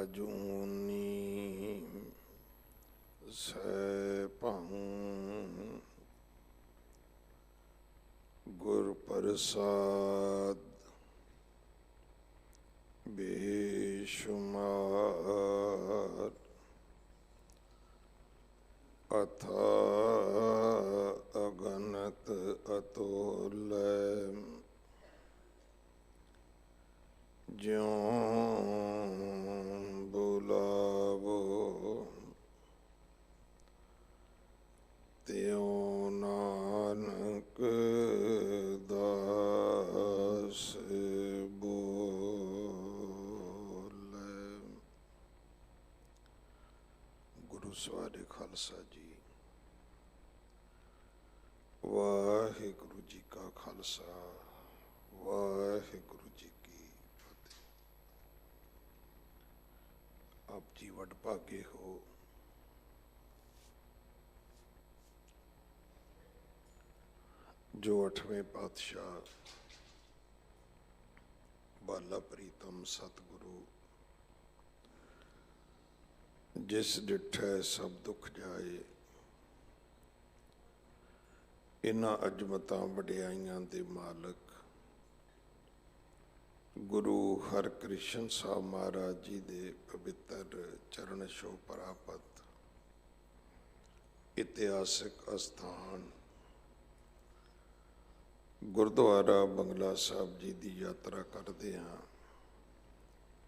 ਅਜੂਨੀ ਸੈਭੰ ਗੁਰ ਪ੍ਰਸਾਦ ਬੇਸ਼ੁਮਾਰ ਅਥਾ ਅਗਨਤ ਅਤੁਲੈ ਜਿਉ ਬੁਲਾਵੋ ਤਿਉ ਨਾਨਕ ਦਾਸ ਬੋਲੇ। ਗੁਰੂ ਸਵਾਰੇ ਖਾਲਸਾ ਜੀ, ਵਾਹਿਗੁਰੂ ਜੀ ਕਾ ਖਾਲਸਾ, ਵਾਹਿਗੁਰੂ ਜੀ ਕੀ ਫਤਿਹ। ਆਪ ਜੀ ਵਡਭਾਗੇ ਹੋ, ਜੋ 8ਵੇਂ ਪਾਤਸ਼ਾਹ ਬਾਲਾ ਪ੍ਰੀਤਮ ਸਤਿਗੁਰੂ ਜਿਸ ਡਿਠੈ ਸਭ ਦੁੱਖ ਜਾਏ, ਇਹਨਾਂ ਅਜ਼ਮਤਾਂ ਵਡਿਆਈਆਂ ਦੇ ਮਾਲਕ ਗੁਰੂ ਹਰਕ੍ਰਿਸ਼ਨ ਸਾਹਿਬ ਮਹਾਰਾਜ ਜੀ ਦੇ ਪਵਿੱਤਰ ਚਰਨ ਛੋਹ ਪ੍ਰਾਪਤ ਇਤਿਹਾਸਿਕ ਅਸਥਾਨ ਗੁਰਦੁਆਰਾ ਬੰਗਲਾ ਸਾਹਿਬ ਜੀ ਦੀ ਯਾਤਰਾ ਕਰਦੇ ਹਾਂ।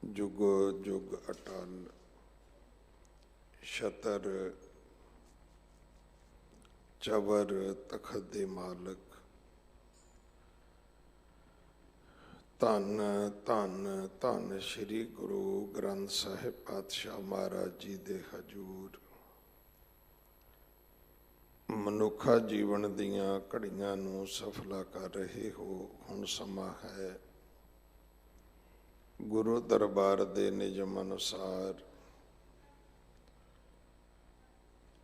ਜੁਗ ਜੁਗ ਅਟਲ ਛਤਰ ਚਵਰ ਤਖਤ ਦੇ ਮਾਲਕ ਧੰਨ ਧੰਨ ਧੰਨ ਸ੍ਰੀ ਗੁਰੂ ਗ੍ਰੰਥ ਸਾਹਿਬ ਪਾਤਸ਼ਾਹ ਮਹਾਰਾਜ ਜੀ ਦੇ ਹਜ਼ੂਰ ਮਨੁੱਖਾ ਜੀਵਨ ਦੀਆਂ ਘੜੀਆਂ ਨੂੰ ਸਫਲਾ ਕਰ ਰਹੇ ਹੋ। ਹੁਣ ਸਮਾਂ ਹੈ ਗੁਰੂ ਦਰਬਾਰ ਦੇ ਨਿਯਮ ਅਨੁਸਾਰ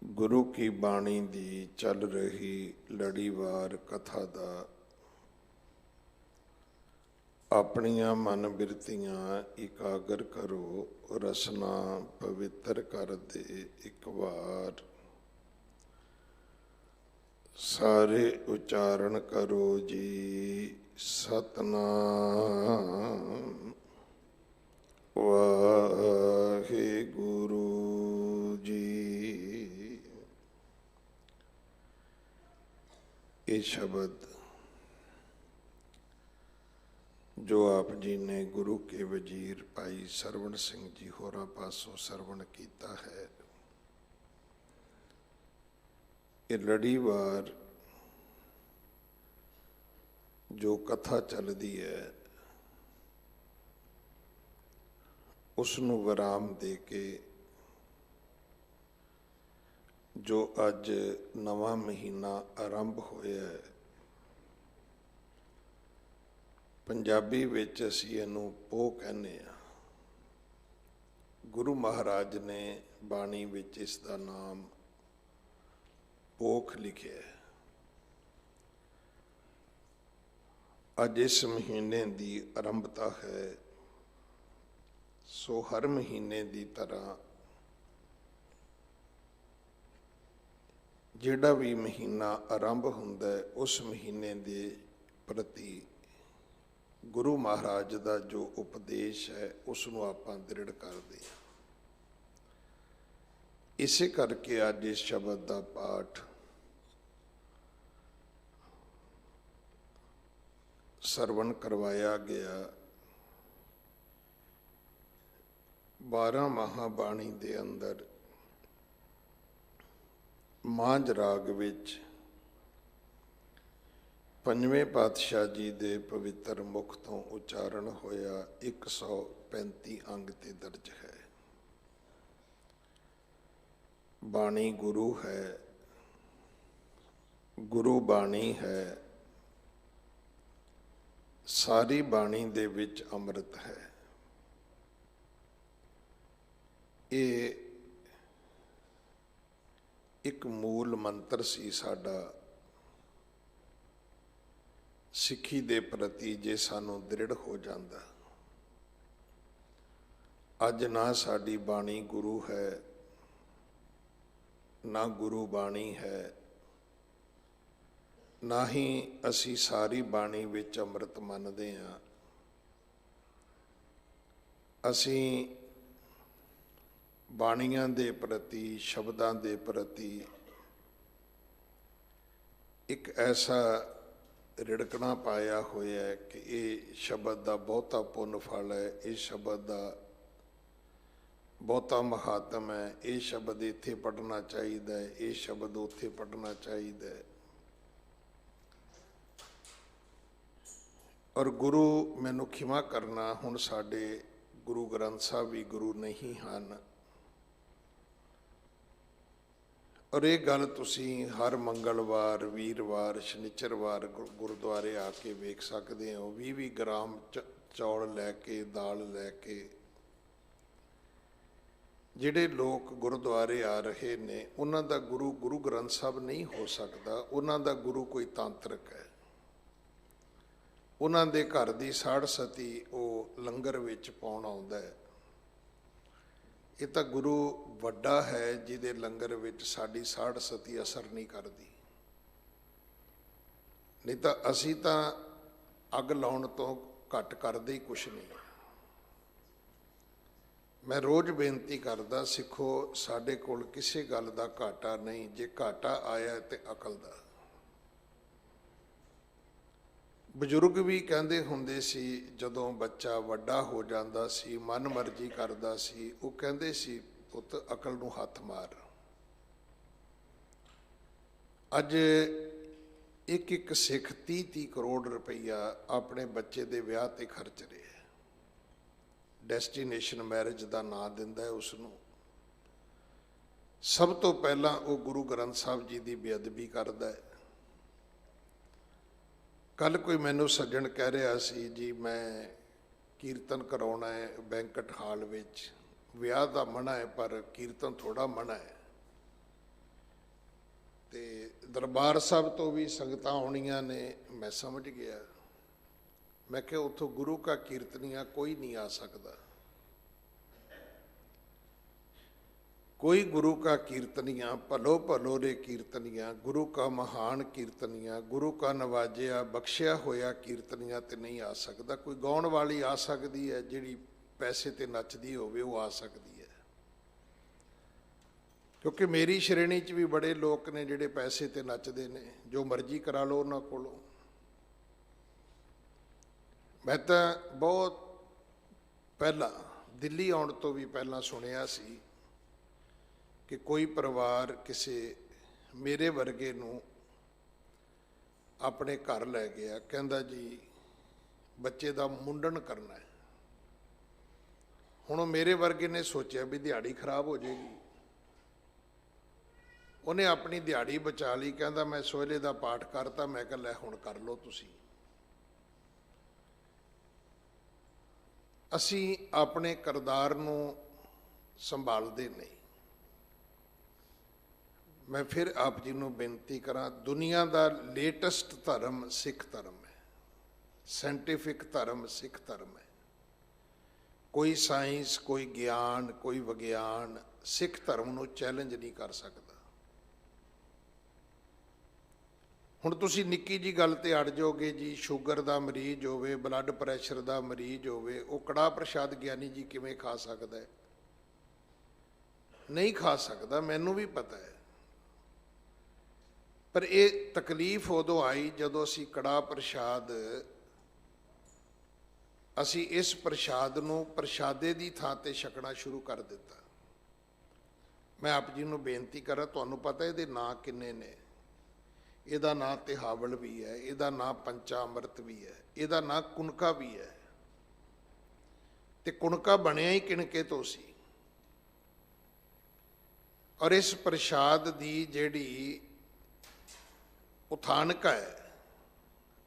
ਗੁਰੂ ਕੀ ਬਾਣੀ ਦੀ ਚੱਲ ਰਹੀ ਲੜੀਵਾਰ ਕਥਾ ਦਾ ਆਪਣੀਆਂ ਮਨ ਬਿਰਤੀਆਂ ਇਕਾਗਰ ਕਰੋ, ਰਸਨਾ ਪਵਿੱਤਰ ਕਰ ਦੇ ਇੱਕ ਵਾਰ। ਸਾਰੇ ਉਚਾਰਨ ਕਰੋ ਜੀ ਸਤਨਾਮ ਵਾਹਿਗੁਰੂ ਜੀ। ਇਹ ਸ਼ਬਦ ਜੋ ਆਪ ਜੀ ਨੇ ਗੁਰੂ ਕੇ ਵਜ਼ੀਰ ਭਾਈ ਸਰਵਣ ਸਿੰਘ ਜੀ ਹੋਰਾਂ ਪਾਸੋਂ ਸਰਵਣ ਕੀਤਾ ਹੈ, ਇਹ ਲੜੀਵਾਰ ਜੋ ਕਥਾ ਚੱਲਦੀ ਹੈ ਉਸ ਨੂੰ ਵਿਰਾਮ ਦੇ ਕੇ ਜੋ ਅੱਜ ਨਵਾਂ ਮਹੀਨਾ ਆਰੰਭ ਹੋਇਆ ਹੈ, ਪੰਜਾਬੀ ਵਿੱਚ ਅਸੀਂ ਇਹਨੂੰ ਪੋਹ ਕਹਿੰਦੇ ਹਾਂ। ਗੁਰੂ ਮਹਾਰਾਜ ਨੇ ਬਾਣੀ ਵਿੱਚ ਇਸ ਦਾ ਨਾਮ ਪੋਖ ਲਿਖਿਆ ਹੈ। ਅੱਜ ਇਸ ਮਹੀਨੇ ਦੀ ਆਰੰਭਤਾ ਹੈ, ਸੋ ਹਰ ਮਹੀਨੇ ਦੀ ਤਰ੍ਹਾਂ ਜਿਹੜਾ ਵੀ ਮਹੀਨਾ ਆਰੰਭ ਹੁੰਦਾ ਹੈ ਉਸ ਮਹੀਨੇ ਦੇ ਪ੍ਰਤੀ ਗੁਰੂ ਮਹਾਰਾਜ ਦਾ ਜੋ ਉਪਦੇਸ਼ ਹੈ ਉਸ ਨੂੰ ਆਪਾਂ ਦ੍ਰਿੜ ਕਰਦੇ ਹਾਂ। ਇਸੇ ਕਰਕੇ ਅੱਜ ਇਸ ਸ਼ਬਦ ਦਾ ਪਾਠ ਸਰਵਣ ਕਰਵਾਇਆ ਗਿਆ। 12 ਮਹਾਬਾਣੀ ਦੇ ਅੰਦਰ ਮਾਂਝ ਰਾਗ ਵਿੱਚ 5ਵੇਂ ਪਾਤਸ਼ਾਹ ਜੀ ਦੇ ਪਵਿੱਤਰ ਮੁਖ ਤੋਂ ਉਚਾਰਨ ਹੋਇਆ 135 ਅੰਗ ਤੇ ਦਰਜ ਹੈ। ਬਾਣੀ ਗੁਰੂ ਹੈ, ਗੁਰੂ ਬਾਣੀ ਹੈ, ਸਾਰੀ ਬਾਣੀ ਦੇ ਵਿੱਚ ਅੰਮ੍ਰਿਤ ਹੈ। ਇਹ ਇੱਕ ਮੂਲ ਮੰਤਰ ਸੀ ਸਾਡਾ ਸਿੱਖੀ ਦੇ ਪ੍ਰਤੀ, ਜੇ ਸਾਨੂੰ ਦ੍ਰਿੜ ਹੋ ਜਾਂਦਾ। ਅੱਜ ਨਾ ਸਾਡੀ ਬਾਣੀ ਗੁਰੂ ਹੈ, ਨਾ ਗੁਰੂ ਬਾਣੀ ਹੈ, ਨਾ ਹੀ ਅਸੀਂ ਸਾਰੀ ਬਾਣੀ ਵਿੱਚ ਅੰਮ੍ਰਿਤ ਮੰਨਦੇ ਹਾਂ। ਅਸੀਂ ਬਾਣੀਆਂ ਦੇ ਪ੍ਰਤੀ, ਸ਼ਬਦਾਂ ਦੇ ਪ੍ਰਤੀ ਇੱਕ ਐਸਾ ਰਿੜਕਣਾ ਪਾਇਆ ਹੋਇਆ ਹੈ ਕਿ ਇਹ ਸ਼ਬਦ ਦਾ ਬਹੁਤਾ ਪੁੰਨ ਫਲ ਹੈ, ਇਹ ਸ਼ਬਦ ਦਾ ਬਹੁਤਾ ਮਹਾਤਮ ਹੈ, ਇਹ ਸ਼ਬਦ ਇੱਥੇ ਪੜ੍ਹਨਾ ਚਾਹੀਦਾ ਹੈ, ਇਹ ਸ਼ਬਦ ਉੱਥੇ ਪੜ੍ਹਨਾ ਚਾਹੀਦਾ ਹੈ। ਔਰ ਗੁਰੂ, ਮੈਨੂੰ ਖਿਮਾ ਕਰਨਾ, ਹੁਣ ਸਾਡੇ ਗੁਰੂ ਗ੍ਰੰਥ ਸਾਹਿਬ ਵੀ ਗੁਰੂ ਨਹੀਂ ਹਨ। ਔਰ ਇਹ ਗੱਲ ਤੁਸੀਂ ਹਰ ਮੰਗਲਵਾਰ, ਵੀਰਵਾਰ, ਸ਼ਨੀਚਰਵਾਰ ਗੁਰਦੁਆਰੇ ਆ ਕੇ ਵੇਖ ਸਕਦੇ ਹੋ। 20-20 ਗ੍ਰਾਮ ਚੌਲ ਲੈ ਕੇ, ਦਾਲ ਲੈ ਕੇ ਜਿਹੜੇ ਲੋਕ ਗੁਰਦੁਆਰੇ ਆ ਰਹੇ ਨੇ, ਉਹਨਾਂ ਦਾ ਗੁਰੂ ਗੁਰੂ ਗ੍ਰੰਥ ਸਾਹਿਬ ਨਹੀਂ ਹੋ ਸਕਦਾ। ਉਹਨਾਂ ਦਾ ਗੁਰੂ ਕੋਈ ਤਾਂਤਰਿਕ ਹੈ। ਉਹਨਾਂ ਦੇ ਘਰ ਦੀ ਸਾੜ ਸਤੀ ਉਹ ਲੰਗਰ ਵਿੱਚ ਪਾਉਣ ਆਉਂਦਾ ਹੈ। ਇਹ ਤਾਂ ਗੁਰੂ ਵੱਡਾ ਹੈ ਜਿਹਦੇ ਲੰਗਰ ਵਿੱਚ ਸਾਡੀ ਸਾੜ ਸਤੀ ਅਸਰ ਨਹੀਂ ਕਰਦੀ। ਨਹੀਂ ਤਾਂ ਅਸੀਂ ਤਾਂ ਅੱਗ ਲਾਉਣ ਤੋਂ ਘੱਟ ਕਰਦੇ ਹੀ ਕੁਛ ਨਹੀਂ। ਮੈਂ ਰੋਜ਼ ਬੇਨਤੀ ਕਰਦਾ, ਸਿੱਖੋ, ਸਾਡੇ ਕੋਲ ਕਿਸੇ ਗੱਲ ਦਾ ਘਾਟਾ ਨਹੀਂ। ਜੇ ਘਾਟਾ ਆਇਆ ਤੇ ਅਕਲ ਦਾ। ਬਜ਼ੁਰਗ ਵੀ ਕਹਿੰਦੇ ਹੁੰਦੇ ਸੀ, ਜਦੋਂ ਬੱਚਾ ਵੱਡਾ ਹੋ ਜਾਂਦਾ ਸੀ, ਮਨ ਮਰਜ਼ੀ ਕਰਦਾ ਸੀ, ਉਹ ਕਹਿੰਦੇ ਸੀ, ਪੁੱਤ ਅਕਲ ਨੂੰ ਹੱਥ ਮਾਰ। ਅੱਜ ਇੱਕ ਸਿੱਖ 30-30 ਕਰੋੜ ਰੁਪਈਆ ਆਪਣੇ ਬੱਚੇ ਦੇ ਵਿਆਹ ਤੇ ਖਰਚ ਰਿਹਾ। ਡੈਸਟੀਨੇਸ਼ਨ ਮੈਰਿਜ ਦਾ ਨਾਂ ਦਿੰਦਾ ਹੈ ਉਸ ਨੂੰ। ਸਭ ਤੋਂ ਪਹਿਲਾਂ ਉਹ ਗੁਰੂ ਗ੍ਰੰਥ ਸਾਹਿਬ ਜੀ ਦੀ ਬੇਅਦਬੀ ਕਰਦਾ ਹੈ। ਕੱਲ ਕੋਈ ਮੈਨੂੰ ਸੱਜਣ ਕਹਿ ਰਿਹਾ ਸੀ, ਜੀ ਮੈਂ ਕੀਰਤਨ ਕਰਾਉਣਾ ਹੈ ਬੈਂਕਟ ਹਾਲ ਵਿੱਚ। ਵਿਆਹ ਦਾ ਮਨਾ ਹੈ ਪਰ ਕੀਰਤਨ ਥੋੜਾ ਮਨਾ ਹੈ। ਤੇ ਦਰਬਾਰ ਸਾਹਿਬ ਤੋਂ ਵੀ ਸੰਗਤਾਂ ਆਉਣੀਆਂ ਨੇ। ਮੈਂ ਸਮਝ ਗਿਆ। ਮੈਂ ਕਿਹਾ ਉੱਥੋਂ ਗੁਰੂ ਕਾ ਕੀਰਤਨੀਆ ਕੋਈ ਨਹੀਂ ਆ ਸਕਦਾ। ਕੋਈ ਗੁਰੂ ਕਾ ਕੀਰਤਨੀਆ, ਭਲੋ ਭਲੋ ਰੇ ਕੀਰਤਨੀਆ, ਗੁਰੂ ਕਾ ਮਹਾਨ ਕੀਰਤਨੀਆ, ਗੁਰੂ ਕਾ ਨਵਾਜਿਆ ਬਖਸ਼ਿਆ ਹੋਇਆ ਕੀਰਤਨੀਆ ਤੇ ਨਹੀਂ ਆ ਸਕਦਾ। ਕੋਈ ਗਾਉਣ ਵਾਲੀ ਆ ਸਕਦੀ ਹੈ, ਜਿਹੜੀ ਪੈਸੇ ਤੇ ਨੱਚਦੀ ਹੋਵੇ ਉਹ ਆ ਸਕਦੀ ਹੈ। ਕਿਉਂਕਿ ਮੇਰੀ ਸ਼੍ਰੇਣੀ 'ਚ ਵੀ ਬੜੇ ਲੋਕ ਨੇ ਜਿਹੜੇ ਪੈਸੇ ਤੇ ਨੱਚਦੇ ਨੇ। ਜੋ ਮਰਜ਼ੀ ਕਰਾ ਲਓ ਉਹਨਾਂ ਕੋਲੋਂ। ਮੈਂ ਤਾਂ ਬਹੁਤ ਪਹਿਲਾਂ, ਦਿੱਲੀ ਆਉਣ ਤੋਂ ਵੀ ਪਹਿਲਾਂ ਸੁਣਿਆ ਸੀ ਕਿ ਕੋਈ ਪਰਿਵਾਰ ਕਿਸੇ ਮੇਰੇ ਵਰਗੇ ਨੂੰ ਆਪਣੇ ਘਰ ਲੈ ਗਿਆ। ਕਹਿੰਦਾ ਜੀ ਬੱਚੇ ਦਾ ਮੁੰਡਨ ਕਰਨਾ ਹੈ। ਹੁਣ ਉਹ ਮੇਰੇ ਵਰਗੇ ਨੇ ਸੋਚਿਆ ਵੀ ਦਿਹਾੜੀ ਖਰਾਬ ਹੋ ਜਾਏਗੀ। ਉਹਨੇ ਆਪਣੀ ਦਿਹਾੜੀ ਬਚਾ ਲਈ। ਕਹਿੰਦਾ ਮੈਂ ਸੋਹਲੇ ਦਾ ਪਾਠ ਕਰਤਾ। ਮੈਂ ਕਿਹਾ ਲੈ ਹੁਣ ਕਰ ਲਓ ਤੁਸੀਂ। ਅਸੀਂ ਆਪਣੇ ਕਿਰਦਾਰ ਨੂੰ ਸੰਭਾਲਦੇ ਨਹੀਂ। ਮੈਂ ਫਿਰ ਆਪ ਜੀ ਨੂੰ ਬੇਨਤੀ ਕਰਾਂ, ਦੁਨੀਆ ਦਾ ਲੇਟੈਸਟ ਧਰਮ ਸਿੱਖ ਧਰਮ ਹੈ। ਸਾਇੰਟੀਫਿਕ ਧਰਮ ਸਿੱਖ ਧਰਮ ਹੈ। ਕੋਈ ਸਾਇੰਸ, ਕੋਈ ਗਿਆਨ, ਕੋਈ ਵਿਗਿਆਨ ਸਿੱਖ ਧਰਮ ਨੂੰ ਚੈਲੰਜ ਨਹੀਂ ਕਰ ਸਕਦਾ। ਹੁਣ ਤੁਸੀਂ ਨਿੱਕੀ ਜੀ ਗੱਲ ਤੇ ਅੜ ਜਾਓਗੇ ਜੀ, ਸ਼ੂਗਰ ਦਾ ਮਰੀਜ਼ ਹੋਵੇ, ਬਲੱਡ ਪ੍ਰੈਸ਼ਰ ਦਾ ਮਰੀਜ਼ ਹੋਵੇ, ਉਹ ਕੜਾਹ ਪ੍ਰਸ਼ਾਦ ਗਿਆਨੀ ਜੀ ਕਿਵੇਂ ਖਾ ਸਕਦਾ ਹੈ? ਨਹੀਂ ਖਾ ਸਕਦਾ, ਮੈਨੂੰ ਵੀ ਪਤਾ ਹੈ। ਪਰ ਇਹ ਤਕਲੀਫ ਉਦੋਂ ਆਈ ਜਦੋਂ ਅਸੀਂ ਕੜਾਹ ਪ੍ਰਸ਼ਾਦ, ਅਸੀਂ ਇਸ ਪ੍ਰਸ਼ਾਦ ਨੂੰ ਪ੍ਰਸ਼ਾਦੇ ਦੀ ਥਾਂ ਤੇ ਛਕਣਾ ਸ਼ੁਰੂ ਕਰ ਦਿੱਤਾ। ਮੈਂ ਆਪ ਜੀ ਨੂੰ ਬੇਨਤੀ ਕਰਾਂ, ਤੁਹਾਨੂੰ ਪਤਾ ਇਹਦੇ ਨਾਂ ਕਿੰਨੇ ਨੇ? ਇਹਦਾ ਨਾਂ ਤਿਹਾਵਲ ਵੀ ਹੈ, ਇਹਦਾ ਨਾਂ ਪੰਚਾਮ੍ਰਿਤ ਵੀ ਹੈ, ਇਹਦਾ ਨਾਂ ਕੁਨਕਾ ਵੀ ਹੈ। ਤੇ ਕੁਨਕਾ ਬਣਿਆ ਹੀ ਕਿਣਕੇ ਤੋਂ ਸੀ। ਔਰ ਇਸ ਪ੍ਰਸ਼ਾਦ ਦੀ ਜਿਹੜੀ ਉਥਾਨਕ ਹੈ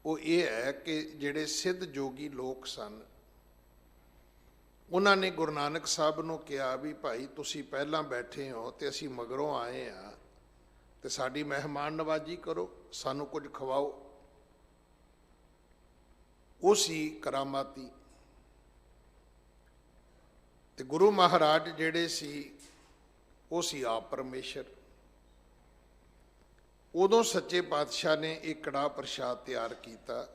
ਉਹ ਇਹ ਹੈ ਕਿ ਜਿਹੜੇ ਸਿੱਧ ਜੋਗੀ ਲੋਕ ਸਨ, ਉਹਨਾਂ ਨੇ ਗੁਰੂ ਨਾਨਕ ਸਾਹਿਬ ਨੂੰ ਕਿਹਾ ਵੀ ਭਾਈ ਤੁਸੀਂ ਪਹਿਲਾਂ ਬੈਠੇ ਹੋ ਤੇ ਅਸੀਂ ਮਗਰੋਂ ਆਏ ਹਾਂ, ਤੇ ਸਾਡੀ ਮਹਿਮਾਨ ਨਵਾਜੀ ਕਰੋ, ਸਾਨੂੰ ਕੁਝ ਖਵਾਓ। ਉਹ ਸੀ ਕਰਾਮਾਤੀ। ਤੇ ਗੁਰੂ ਮਹਾਰਾਜ ਜਿਹੜੇ ਸੀ ਉਹ ਸੀ ਆਪ ਪਰਮੇਸ਼ਰ। ਉਦੋਂ ਸੱਚੇ ਪਾਤਸ਼ਾਹ ਨੇ ਇਹ ਕੜਾਹ ਪ੍ਰਸ਼ਾਦ ਤਿਆਰ ਕੀਤਾ।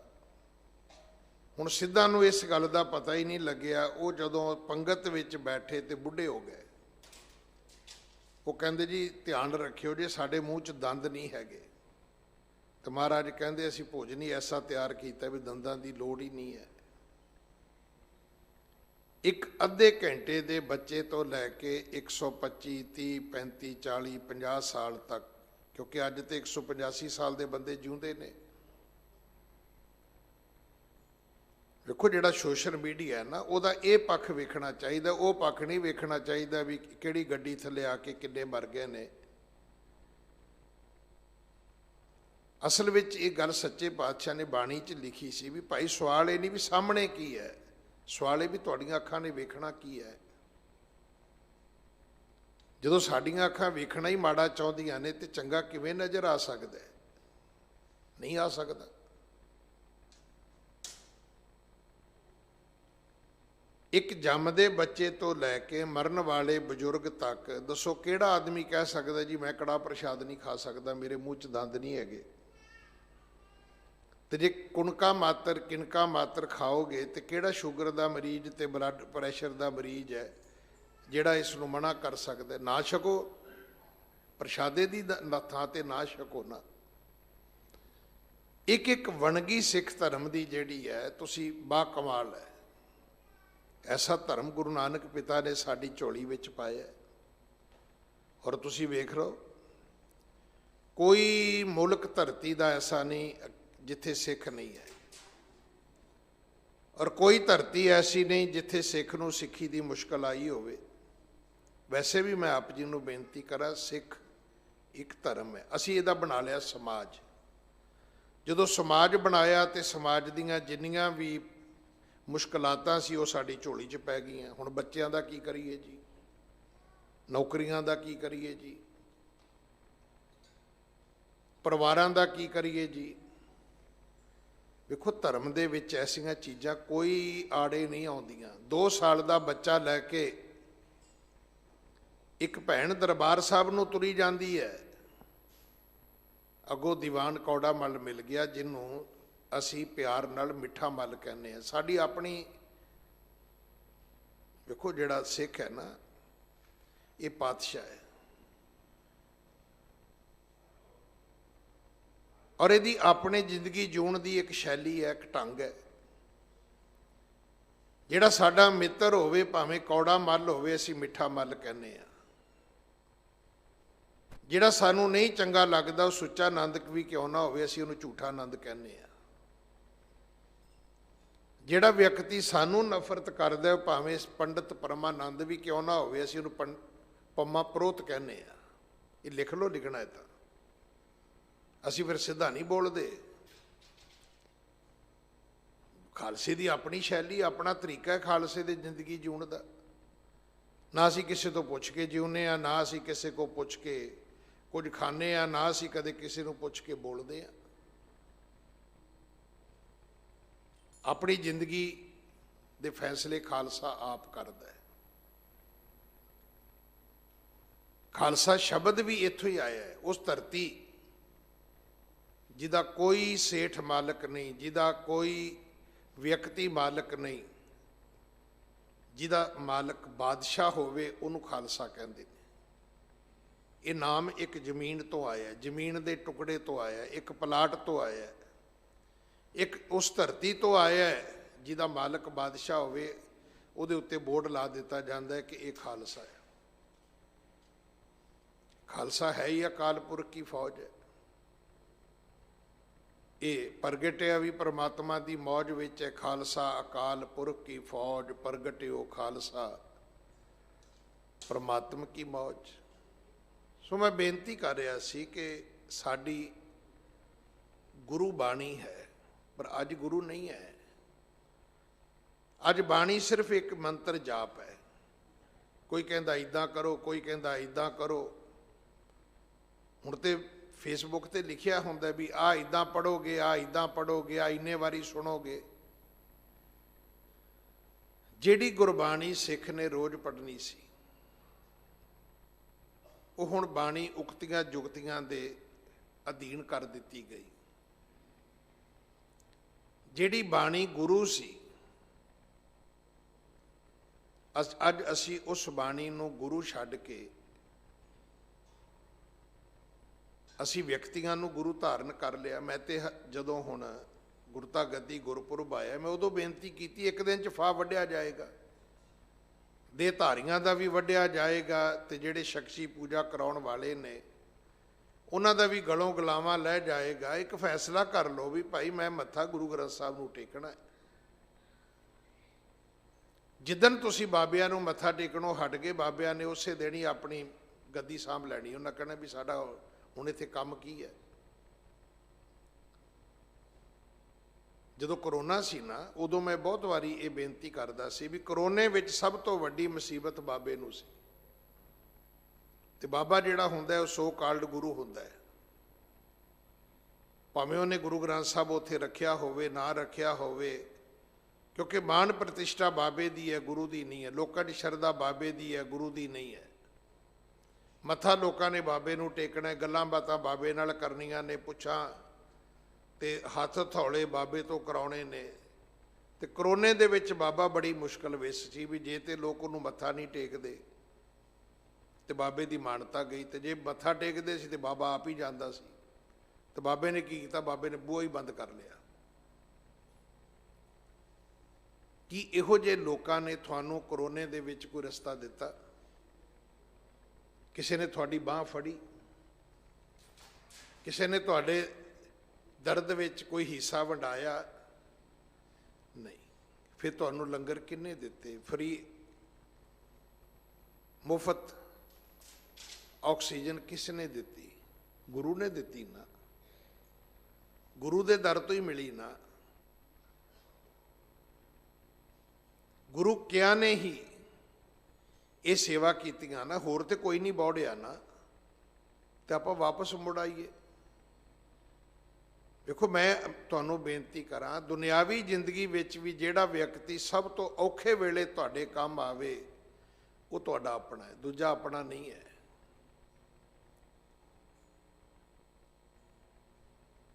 ਹੁਣ ਸਿੱਧਾਂ ਨੂੰ ਇਸ ਗੱਲ ਦਾ ਪਤਾ ਹੀ ਨਹੀਂ ਲੱਗਿਆ। ਉਹ ਜਦੋਂ ਪੰਗਤ ਵਿੱਚ ਬੈਠੇ ਤੇ ਬੁੱਢੇ ਹੋ ਗਏ। ਉਹ ਕਹਿੰਦੇ ਜੀ ਧਿਆਨ ਰੱਖਿਓ ਜੇ ਸਾਡੇ ਮੂੰਹ 'ਚ ਦੰਦ ਨਹੀਂ ਹੈਗੇ। ਤੇ ਮਹਾਰਾਜ ਕਹਿੰਦੇ ਅਸੀਂ ਭੋਜਨ ਹੀ ਐਸਾ ਤਿਆਰ ਕੀਤਾ ਵੀ ਦੰਦਾਂ ਦੀ ਲੋੜ ਹੀ ਨਹੀਂ ਹੈ। ਇੱਕ ਅੱਧੇ ਘੰਟੇ ਦੇ ਬੱਚੇ ਤੋਂ ਲੈ ਕੇ 125 30 35 40 50 ਸਾਲ ਤੱਕ, ਕਿਉਂਕਿ ਅੱਜ ਤੇ 185 ਸਾਲ ਦੇ ਬੰਦੇ ਜਿਉਂਦੇ ਨੇ। ਵੇਖੋ ਜਿਹੜਾ ਸੋਸ਼ਲ ਮੀਡੀਆ ਹੈ ਨਾ, ਉਹਦਾ ਇਹ ਪੱਖ ਵੇਖਣਾ ਚਾਹੀਦਾ, ਉਹ ਪੱਖ ਨਹੀਂ ਵੇਖਣਾ ਚਾਹੀਦਾ ਵੀ ਕਿਹੜੀ ਗੱਡੀ ਥੱਲੇ ਆ ਕੇ ਕਿੰਨੇ ਮਰ ਗਏ ਨੇ। ਅਸਲ ਵਿੱਚ ਇਹ ਗੱਲ ਸੱਚੇ ਪਾਤਸ਼ਾਹ ਨੇ ਬਾਣੀ 'ਚ ਲਿਖੀ ਸੀ ਵੀ ਭਾਈ ਸਵਾਲ ਇਹ ਨਹੀਂ ਵੀ ਸਾਹਮਣੇ ਕੀ ਹੈ, ਸਵਾਲ ਇਹ ਵੀ ਤੁਹਾਡੀਆਂ ਅੱਖਾਂ ਨੇ ਵੇਖਣਾ ਕੀ ਹੈ। ਜਦੋਂ ਸਾਡੀਆਂ ਅੱਖਾਂ ਵੇਖਣਾ ਹੀ ਮਾੜਾ ਚਾਹੁੰਦੀਆਂ ਨੇ ਤੇ ਚੰਗਾ ਕਿਵੇਂ ਨਜ਼ਰ ਆ ਸਕਦਾ ਹੈ? ਨਹੀਂ ਆ ਸਕਦਾ। ਇੱਕ ਜੰਮਦੇ ਬੱਚੇ ਤੋਂ ਲੈ ਕੇ ਮਰਨ ਵਾਲੇ ਬਜ਼ੁਰਗ ਤੱਕ ਦੱਸੋ ਕਿਹੜਾ ਆਦਮੀ ਕਹਿ ਸਕਦਾ ਜੀ ਮੈਂ ਕੜਾਹ ਪ੍ਰਸ਼ਾਦ ਨਹੀਂ ਖਾ ਸਕਦਾ, ਮੇਰੇ ਮੂੰਹ 'ਚ ਦੰਦ ਨਹੀਂ ਹੈਗੇ। ਤੇ ਜੇ ਕਿਨਕਾ ਮਾਤਰ ਖਾਓਗੇ ਤੇ ਕਿਹੜਾ ਸ਼ੂਗਰ ਦਾ ਮਰੀਜ਼ ਤੇ ਬਲੱਡ ਪ੍ਰੈਸ਼ਰ ਦਾ ਮਰੀਜ਼ ਹੈ ਜਿਹੜਾ ਇਸ ਨੂੰ ਮਨਾ ਕਰ ਸਕਦਾ? ਨਾ ਛਕੋ, ਪ੍ਰਸ਼ਾਦੇ ਦੀ ਥਾਂ ਤੇ ਨਾ ਛਕੋ ਨਾ। ਇੱਕ ਇੱਕ ਵੰਨਗੀ ਸਿੱਖ ਧਰਮ ਦੀ ਜਿਹੜੀ ਹੈ ਤੁਸੀਂ ਬਾ ਕਮਾਲ ਹੈ। ਐਸਾ ਧਰਮ ਗੁਰੂ ਨਾਨਕ ਪਿਤਾ ਨੇ ਸਾਡੀ ਝੋਲੀ ਵਿੱਚ ਪਾਇਆ। ਔਰ ਤੁਸੀਂ ਵੇਖ ਲਓ ਕੋਈ ਮੁਲਕ ਧਰਤੀ ਦਾ ਐਸਾ ਨਹੀਂ ਜਿੱਥੇ ਸਿੱਖ ਨਹੀਂ ਹੈ, ਔਰ ਕੋਈ ਧਰਤੀ ਐਸੀ ਨਹੀਂ ਜਿੱਥੇ ਸਿੱਖ ਨੂੰ ਸਿੱਖੀ ਦੀ ਮੁਸ਼ਕਲ ਆਈ ਹੋਵੇ। ਵੈਸੇ ਵੀ ਮੈਂ ਆਪ ਜੀ ਨੂੰ ਬੇਨਤੀ ਕਰਾਂ, ਸਿੱਖ ਇੱਕ ਧਰਮ ਹੈ। ਅਸੀਂ ਇਹਦਾ ਬਣਾ ਲਿਆ ਸਮਾਜ। ਜਦੋਂ ਸਮਾਜ ਬਣਾਇਆ ਤੇ ਸਮਾਜ ਦੀਆਂ ਜਿੰਨੀਆਂ ਵੀ ਮੁਸ਼ਕਲਾਤਾਂ ਸੀ ਉਹ ਸਾਡੀ ਝੋਲੀ 'ਚ ਪੈ ਗਈਆਂ। ਹੁਣ ਬੱਚਿਆਂ ਦਾ ਕੀ ਕਰੀਏ ਜੀ, ਨੌਕਰੀਆਂ ਦਾ ਕੀ ਕਰੀਏ ਜੀ, ਪਰਿਵਾਰਾਂ ਦਾ ਕੀ ਕਰੀਏ ਜੀ। ਵੇਖੋ ਧਰਮ ਦੇ ਵਿੱਚ ਐਸੀਆਂ ਚੀਜ਼ਾਂ ਕੋਈ ਆੜੇ ਨਹੀਂ ਆਉਂਦੀਆਂ। 2 ਸਾਲ ਦਾ ਬੱਚਾ ਲੈ ਕੇ ਇੱਕ ਭੈਣ ਦਰਬਾਰ ਸਾਹਿਬ ਨੂੰ ਤੁਰੀ ਜਾਂਦੀ ਹੈ, ਅੱਗੋਂ ਦੀਵਾਨ ਕੌੜਾ ਮੱਲ ਮਿਲ ਗਿਆ ਜਿਹਨੂੰ ਅਸੀਂ ਪਿਆਰ ਨਾਲ ਮਿੱਠਾ ਮੱਲ ਕਹਿੰਦੇ ਹਾਂ। ਸਾਡੀ ਆਪਣੀ ਵੇਖੋ ਜਿਹੜਾ ਸਿੱਖ ਹੈ ਨਾ ਇਹ ਪਾਤਸ਼ਾਹ ਹੈ, ਔਰ ਇਹਦੀ ਆਪਣੇ ਜ਼ਿੰਦਗੀ ਜਿਉਣ ਦੀ ਇੱਕ ਸ਼ੈਲੀ ਹੈ, ਇੱਕ ਢੰਗ ਹੈ। ਜਿਹੜਾ ਸਾਡਾ ਮਿੱਤਰ ਹੋਵੇ ਭਾਵੇਂ ਕੌੜਾ ਮੱਲ ਹੋਵੇ ਅਸੀਂ ਮਿੱਠਾ ਮੱਲ ਕਹਿੰਦੇ ਹਾਂ। ਜਿਹੜਾ ਸਾਨੂੰ ਨਹੀਂ ਚੰਗਾ ਲੱਗਦਾ ਉਹ ਸੁੱਚਾ ਆਨੰਦ ਵੀ ਕਿਉਂ ਨਾ ਹੋਵੇ ਅਸੀਂ ਉਹਨੂੰ ਝੂਠਾ ਆਨੰਦ ਕਹਿੰਦੇ ਹਾਂ। ਜਿਹੜਾ ਵਿਅਕਤੀ ਸਾਨੂੰ ਨਫ਼ਰਤ ਕਰਦਾ ਭਾਵੇਂ ਪੰਡਿਤ ਪਰਮਾਨੰਦ ਵੀ ਕਿਉਂ ਨਾ ਹੋਵੇ ਅਸੀਂ ਉਹਨੂੰ ਪੰਮਾ ਪ੍ਰੋਤ ਕਹਿੰਦੇ ਹਾਂ। ਇਹ ਲਿਖ ਲਓ, ਲਿਖਣਾ ਹੈ ਤਾਂ ਅਸੀਂ ਫਿਰ ਸਿੱਧਾ ਨਹੀਂ ਬੋਲਦੇ। ਖਾਲਸੇ ਦੀ ਆਪਣੀ ਸ਼ੈਲੀ, ਆਪਣਾ ਤਰੀਕਾ ਹੈ ਖਾਲਸੇ ਦੀ ਜ਼ਿੰਦਗੀ ਜਿਉਣ ਦਾ। ਨਾ ਅਸੀਂ ਕਿਸੇ ਤੋਂ ਪੁੱਛ ਕੇ ਜਿਉਂਦੇ ਹਾਂ, ਨਾ ਅਸੀਂ ਕਿਸੇ ਕੋਲ ਪੁੱਛ ਕੇ ਕੁਝ ਖਾਂਦੇ ਹਾਂ, ਨਾ ਅਸੀਂ ਕਦੇ ਕਿਸੇ ਨੂੰ ਪੁੱਛ ਕੇ ਬੋਲਦੇ ਹਾਂ। ਆਪਣੀ ਜ਼ਿੰਦਗੀ ਦੇ ਫੈਸਲੇ ਖਾਲਸਾ ਆਪ ਕਰਦਾ ਹੈ। ਖਾਲਸਾ ਸ਼ਬਦ ਵੀ ਇੱਥੋਂ ਹੀ ਆਇਆ ਹੈ। ਉਸ ਧਰਤੀ ਜਿਹਦਾ ਕੋਈ ਸੇਠ ਮਾਲਕ ਨਹੀਂ, ਜਿਹਦਾ ਕੋਈ ਵਿਅਕਤੀ ਮਾਲਕ ਨਹੀਂ, ਜਿਹਦਾ ਮਾਲਕ ਬਾਦਸ਼ਾਹ ਹੋਵੇ ਉਹਨੂੰ ਖਾਲਸਾ ਕਹਿੰਦੇ ਨੇ। ਇਹ ਨਾਮ ਇੱਕ ਜ਼ਮੀਨ ਤੋਂ ਆਇਆ, ਜ਼ਮੀਨ ਦੇ ਟੁਕੜੇ ਤੋਂ ਆਇਆ, ਇੱਕ ਪਲਾਟ ਤੋਂ ਆਇਆ, ਇੱਕ ਉਸ ਧਰਤੀ ਤੋਂ ਆਇਆ ਜਿਹਦਾ ਮਾਲਕ ਬਾਦਸ਼ਾਹ ਹੋਵੇ। ਉਹਦੇ ਉੱਤੇ ਬੋਰਡ ਲਾ ਦਿੱਤਾ ਜਾਂਦਾ ਹੈ ਕਿ ਇਹ ਖਾਲਸਾ ਹੈ। ਖਾਲਸਾ ਹੈ ਹੀ ਅਕਾਲ ਪੁਰਖ ਕੀ ਫੌਜ ਹੈ। ਇਹ ਪ੍ਰਗਟਿਆ ਵੀ ਪਰਮਾਤਮਾ ਦੀ ਮੌਜ ਵਿੱਚ ਹੈ। ਖਾਲਸਾ ਅਕਾਲ ਪੁਰਖ ਕੀ ਫੌਜ, ਪ੍ਰਗਟਿਓ ਖਾਲਸਾ ਪਰਮਾਤਮਾ ਕੀ ਮੌਜ। ਸੋ ਮੈਂ ਬੇਨਤੀ ਕਰ ਰਿਹਾ ਸੀ ਕਿ ਸਾਡੀ ਗੁਰੂ ਬਾਣੀ ਹੈ, ਪਰ ਅੱਜ ਗੁਰੂ ਨਹੀਂ ਹੈ। ਅੱਜ ਬਾਣੀ ਸਿਰਫ ਇੱਕ ਮੰਤਰ ਜਾਪ ਹੈ। ਕੋਈ ਕਹਿੰਦਾ ਇੱਦਾਂ ਕਰੋ, ਕੋਈ ਕਹਿੰਦਾ ਇੱਦਾਂ ਕਰੋ। ਹੁਣ ਤੇ ਫੇਸਬੁੱਕ ਤੇ ਲਿਖਿਆ ਹੁੰਦਾ ਵੀ ਆਹ ਇੱਦਾਂ ਪੜ੍ਹੋਗੇ, ਆਹ ਇੱਦਾਂ ਪੜ੍ਹੋਗੇ, ਆਹ ਇੰਨੇ ਵਾਰੀ ਸੁਣੋਗੇ। ਜਿਹੜੀ ਗੁਰਬਾਣੀ ਸਿੱਖ ਨੇ ਰੋਜ਼ ਪੜ੍ਹਨੀ ਸੀ, ਉਹ ਹੁਣ ਬਾਣੀ ਉਕਤੀਆਂ ਜੁਗਤੀਆਂ ਦੇ ਅਧੀਨ ਕਰ ਦਿੱਤੀ ਗਈ। ਜਿਹੜੀ ਬਾਣੀ ਗੁਰੂ ਸੀ, ਅੱਜ ਅਸੀਂ ਉਸ ਬਾਣੀ ਨੂੰ ਗੁਰੂ ਛੱਡ ਕੇ ਅਸੀਂ ਵਿਅਕਤੀਆਂ ਨੂੰ ਗੁਰੂ ਧਾਰਨ ਕਰ ਲਿਆ। ਮੈਂ ਤੇ ਜਦੋਂ ਹੁਣ ਗੁਰਤਾ ਗੱਦੀ ਗੁਰਪੁਰਬ ਆਇਆ, ਮੈਂ ਉਦੋਂ ਬੇਨਤੀ ਕੀਤੀ ਇੱਕ ਦਿਨ 'ਚ ਫਾਹ ਵੱਢਿਆ ਜਾਏਗਾ, ਦੇਹਧਾਰੀਆਂ ਦਾ ਵੀ ਵੱਢਿਆ ਜਾਏਗਾ, ਤੇ ਜਿਹੜੇ ਸ਼ਖਸੀ ਪੂਜਾ ਕਰਾਉਣ ਵਾਲੇ ਨੇ ਉਹਨਾਂ ਦਾ ਵੀ ਗਲੋਂ ਗਲਾਵਾਂ ਲੈ ਜਾਏਗਾ। ਇੱਕ ਫੈਸਲਾ ਕਰ ਲਓ ਵੀ ਭਾਈ ਮੈਂ ਮੱਥਾ ਗੁਰੂ ਗ੍ਰੰਥ ਸਾਹਿਬ ਨੂੰ ਟੇਕਣਾ ਹੈ। ਜਿੱਦਣ ਤੁਸੀਂ ਬਾਬਿਆਂ ਨੂੰ ਮੱਥਾ ਟੇਕਣੋਂ ਹਟ ਗਏ, ਬਾਬਿਆਂ ਨੇ ਉਸੇ ਦਿਨ ਹੀ ਆਪਣੀ ਗੱਦੀ ਸਾਂਭ ਲੈਣੀ। ਉਹਨਾਂ ਕਹਿਣਾ ਵੀ ਸਾਡਾ ਹੁਣ ਇੱਥੇ ਕੰਮ ਕੀ ਹੈ। ਜਦੋਂ ਕਰੋਨਾ ਸੀ ਨਾ, ਉਦੋਂ ਮੈਂ ਬਹੁਤ ਵਾਰੀ ਇਹ ਬੇਨਤੀ ਕਰਦਾ ਸੀ ਵੀ ਕਰੋਨੇ ਵਿੱਚ ਸਭ ਤੋਂ ਵੱਡੀ ਮੁਸੀਬਤ ਬਾਬੇ ਨੂੰ ਸੀ। ਤੇ ਬਾਬਾ ਜਿਹੜਾ ਹੁੰਦਾ ਉਹ ਸੋ ਕਾਲਡ ਗੁਰੂ ਹੁੰਦਾ ਹੈ, ਭਾਵੇਂ ਉਹਨੇ ਗੁਰੂ ਗ੍ਰੰਥ ਸਾਹਿਬ ਉੱਥੇ ਰੱਖਿਆ ਹੋਵੇ ਨਾ ਰੱਖਿਆ ਹੋਵੇ, ਕਿਉਂਕਿ ਮਾਣ ਪ੍ਰਤਿਸ਼ਠਾ ਬਾਬੇ ਦੀ ਹੈ, ਗੁਰੂ ਦੀ ਨਹੀਂ ਹੈ। ਲੋਕਾਂ ਦੀ ਸ਼ਰਧਾ ਬਾਬੇ ਦੀ ਹੈ, ਗੁਰੂ ਦੀ ਨਹੀਂ ਹੈ। ਮੱਥਾ ਲੋਕਾਂ ਨੇ ਬਾਬੇ ਨੂੰ ਟੇਕਣਾ, ਗੱਲਾਂ ਬਾਤਾਂ ਬਾਬੇ ਨਾਲ ਕਰਨੀਆਂ ਨੇ, ਪੁੱਛਾਂ ਤੇ ਹੱਥ ਹਥੌਲੇ ਬਾਬੇ ਤੋਂ ਕਰਾਉਣੇ ਨੇ। ਤੇ ਕਰੋਨੇ ਦੇ ਵਿੱਚ ਬਾਬਾ ਬੜੀ ਮੁਸ਼ਕਲ ਵਿੱਚ ਸੀ ਵੀ ਜੇ ਤੇ ਲੋਕ ਉਹਨੂੰ ਮੱਥਾ ਨਹੀਂ ਟੇਕਦੇ ਤੇ ਬਾਬੇ ਦੀ ਮਾਨਤਾ ਗਈ, ਤੇ ਜੇ ਮੱਥਾ ਟੇਕਦੇ ਸੀ ਤੇ ਬਾਬਾ ਆਪ ਹੀ ਜਾਂਦਾ ਸੀ। ਤੇ ਬਾਬੇ ਨੇ ਕੀ ਕੀਤਾ, ਬਾਬੇ ਨੇ ਬੂਹਾ ਹੀ ਬੰਦ ਕਰ ਲਿਆ। ਕੀ ਇਹੋ ਜਿਹੇ ਲੋਕਾਂ ਨੇ ਤੁਹਾਨੂੰ ਕਰੋਨੇ ਦੇ ਵਿੱਚ ਕੋਈ ਰਸਤਾ ਦਿੱਤਾ? ਕਿਸੇ ਨੇ ਤੁਹਾਡੀ ਬਾਂਹ ਫੜੀ? ਕਿਸੇ ਨੇ ਤੁਹਾਡੇ ਦਰਦ ਵਿੱਚ ਕੋਈ ਹਿੱਸਾ ਵੰਡਾਇਆ? ਨਹੀਂ। ਫਿਰ ਤੁਹਾਨੂੰ ਲੰਗਰ ਕਿਹਨੇ ਦਿੱਤੇ? ਫਰੀ ਮੁਫਤ ਆਕਸੀਜਨ ਕਿਸ ਨੇ ਦਿੱਤੀ? ਗੁਰੂ ਨੇ ਦਿੱਤੀ ਨਾ, ਗੁਰੂ ਦੇ ਦਰ ਤੋਂ ਹੀ ਮਿਲੀ ਨਾ। ਗੁਰੂ ਕਿਆ ਨੇ ਹੀ ਇਹ ਸੇਵਾ ਕੀਤੀਆਂ ਨਾ, ਹੋਰ ਤੇ ਕੋਈ ਨਹੀਂ ਬੌੜਿਆ ਨਾ। ਤੇ ਆਪਾਂ ਵਾਪਸ ਮੁੜ ਆਈਏ। ਵੇਖੋ, ਮੈਂ ਤੁਹਾਨੂੰ ਬੇਨਤੀ ਕਰਾਂ, ਦੁਨਿਆਵੀ ਜ਼ਿੰਦਗੀ ਵਿੱਚ ਵੀ ਜਿਹੜਾ ਵਿਅਕਤੀ ਸਭ ਤੋਂ ਔਖੇ ਵੇਲੇ ਤੁਹਾਡੇ ਕੰਮ ਆਵੇ, ਉਹ ਤੁਹਾਡਾ ਆਪਣਾ ਹੈ, ਦੂਜਾ ਆਪਣਾ ਨਹੀਂ ਹੈ।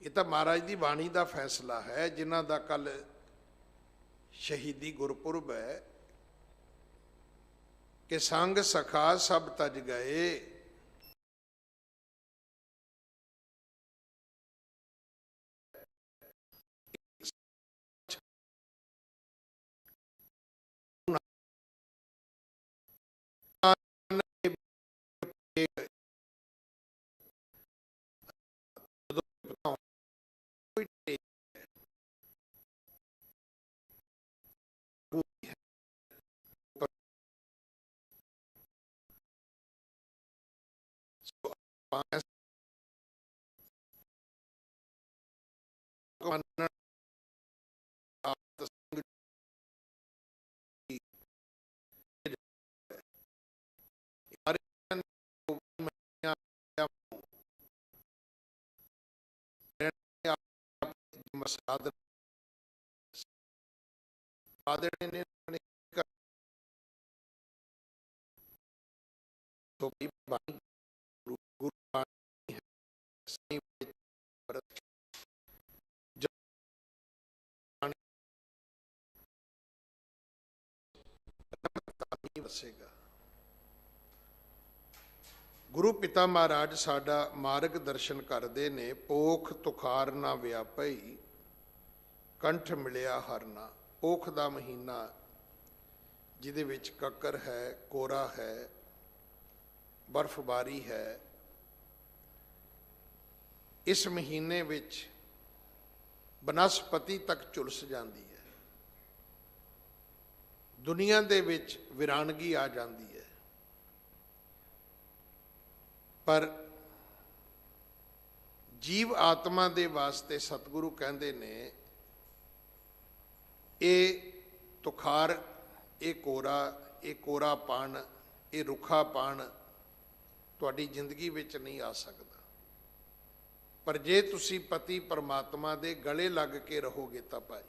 ਇਹ ਤਾਂ ਮਹਾਰਾਜ ਦੀ ਬਾਣੀ ਦਾ ਫੈਸਲਾ ਹੈ, ਜਿਨ੍ਹਾਂ ਦਾ ਕੱਲ ਸ਼ਹੀਦੀ ਗੁਰਪੁਰਬ ਹੈ ਕਿ ਸੰਗ ਸਖਾ ਸਭ ਤਜ ਗਏ। ਵਸੇਗਾ। ਗੁਰੂ ਪਿਤਾ ਮਹਾਰਾਜ ਸਾਡਾ ਮਾਰਗ ਦਰਸ਼ਨ ਕਰਦੇ ਨੇ। ਪੋਖ ਤੁਖਾਰ ਨਾ ਵਿਆਪਈ, ਕੰਠ ਮਿਲਿਆ ਹਰਨਾ। ਪੋਖ ਦਾ ਮਹੀਨਾ ਜਿਹਦੇ ਵਿੱਚ ਕੱਕਰ ਹੈ, ਕੋਰਾ ਹੈ, ਬਰਫ਼ਬਾਰੀ ਹੈ। ਇਸ ਮਹੀਨੇ ਵਿੱਚ ਬਨਸਪਤੀ ਤੱਕ ਝੁਲਸ ਜਾਂਦੀ ਹੈ। ਦੁਨੀਆ ਦੇ ਵਿੱਚ ਵਿਰਾਨਗੀ ਆ ਜਾਂਦੀ ਹੈ। ਪਰ ਜੀਵ ਆਤਮਾ ਦੇ ਵਾਸਤੇ ਸਤਿਗੁਰੂ ਕਹਿੰਦੇ ਨੇ, ਇਹ ਤੁਖਾਰ, ਇਹ ਕੋਰਾਪਣ, ਇਹ ਰੁੱਖਾਪਣ ਤੁਹਾਡੀ ਜ਼ਿੰਦਗੀ ਵਿੱਚ ਨਹੀਂ ਆ ਸਕਦਾ। ਪਰ ਜੇ ਤੁਸੀਂ ਪਤੀ ਪਰਮਾਤਮਾ ਦੇ ਗਲੇ ਲੱਗ ਕੇ ਰਹੋਗੇ ਤਾਂ ਭਾਈ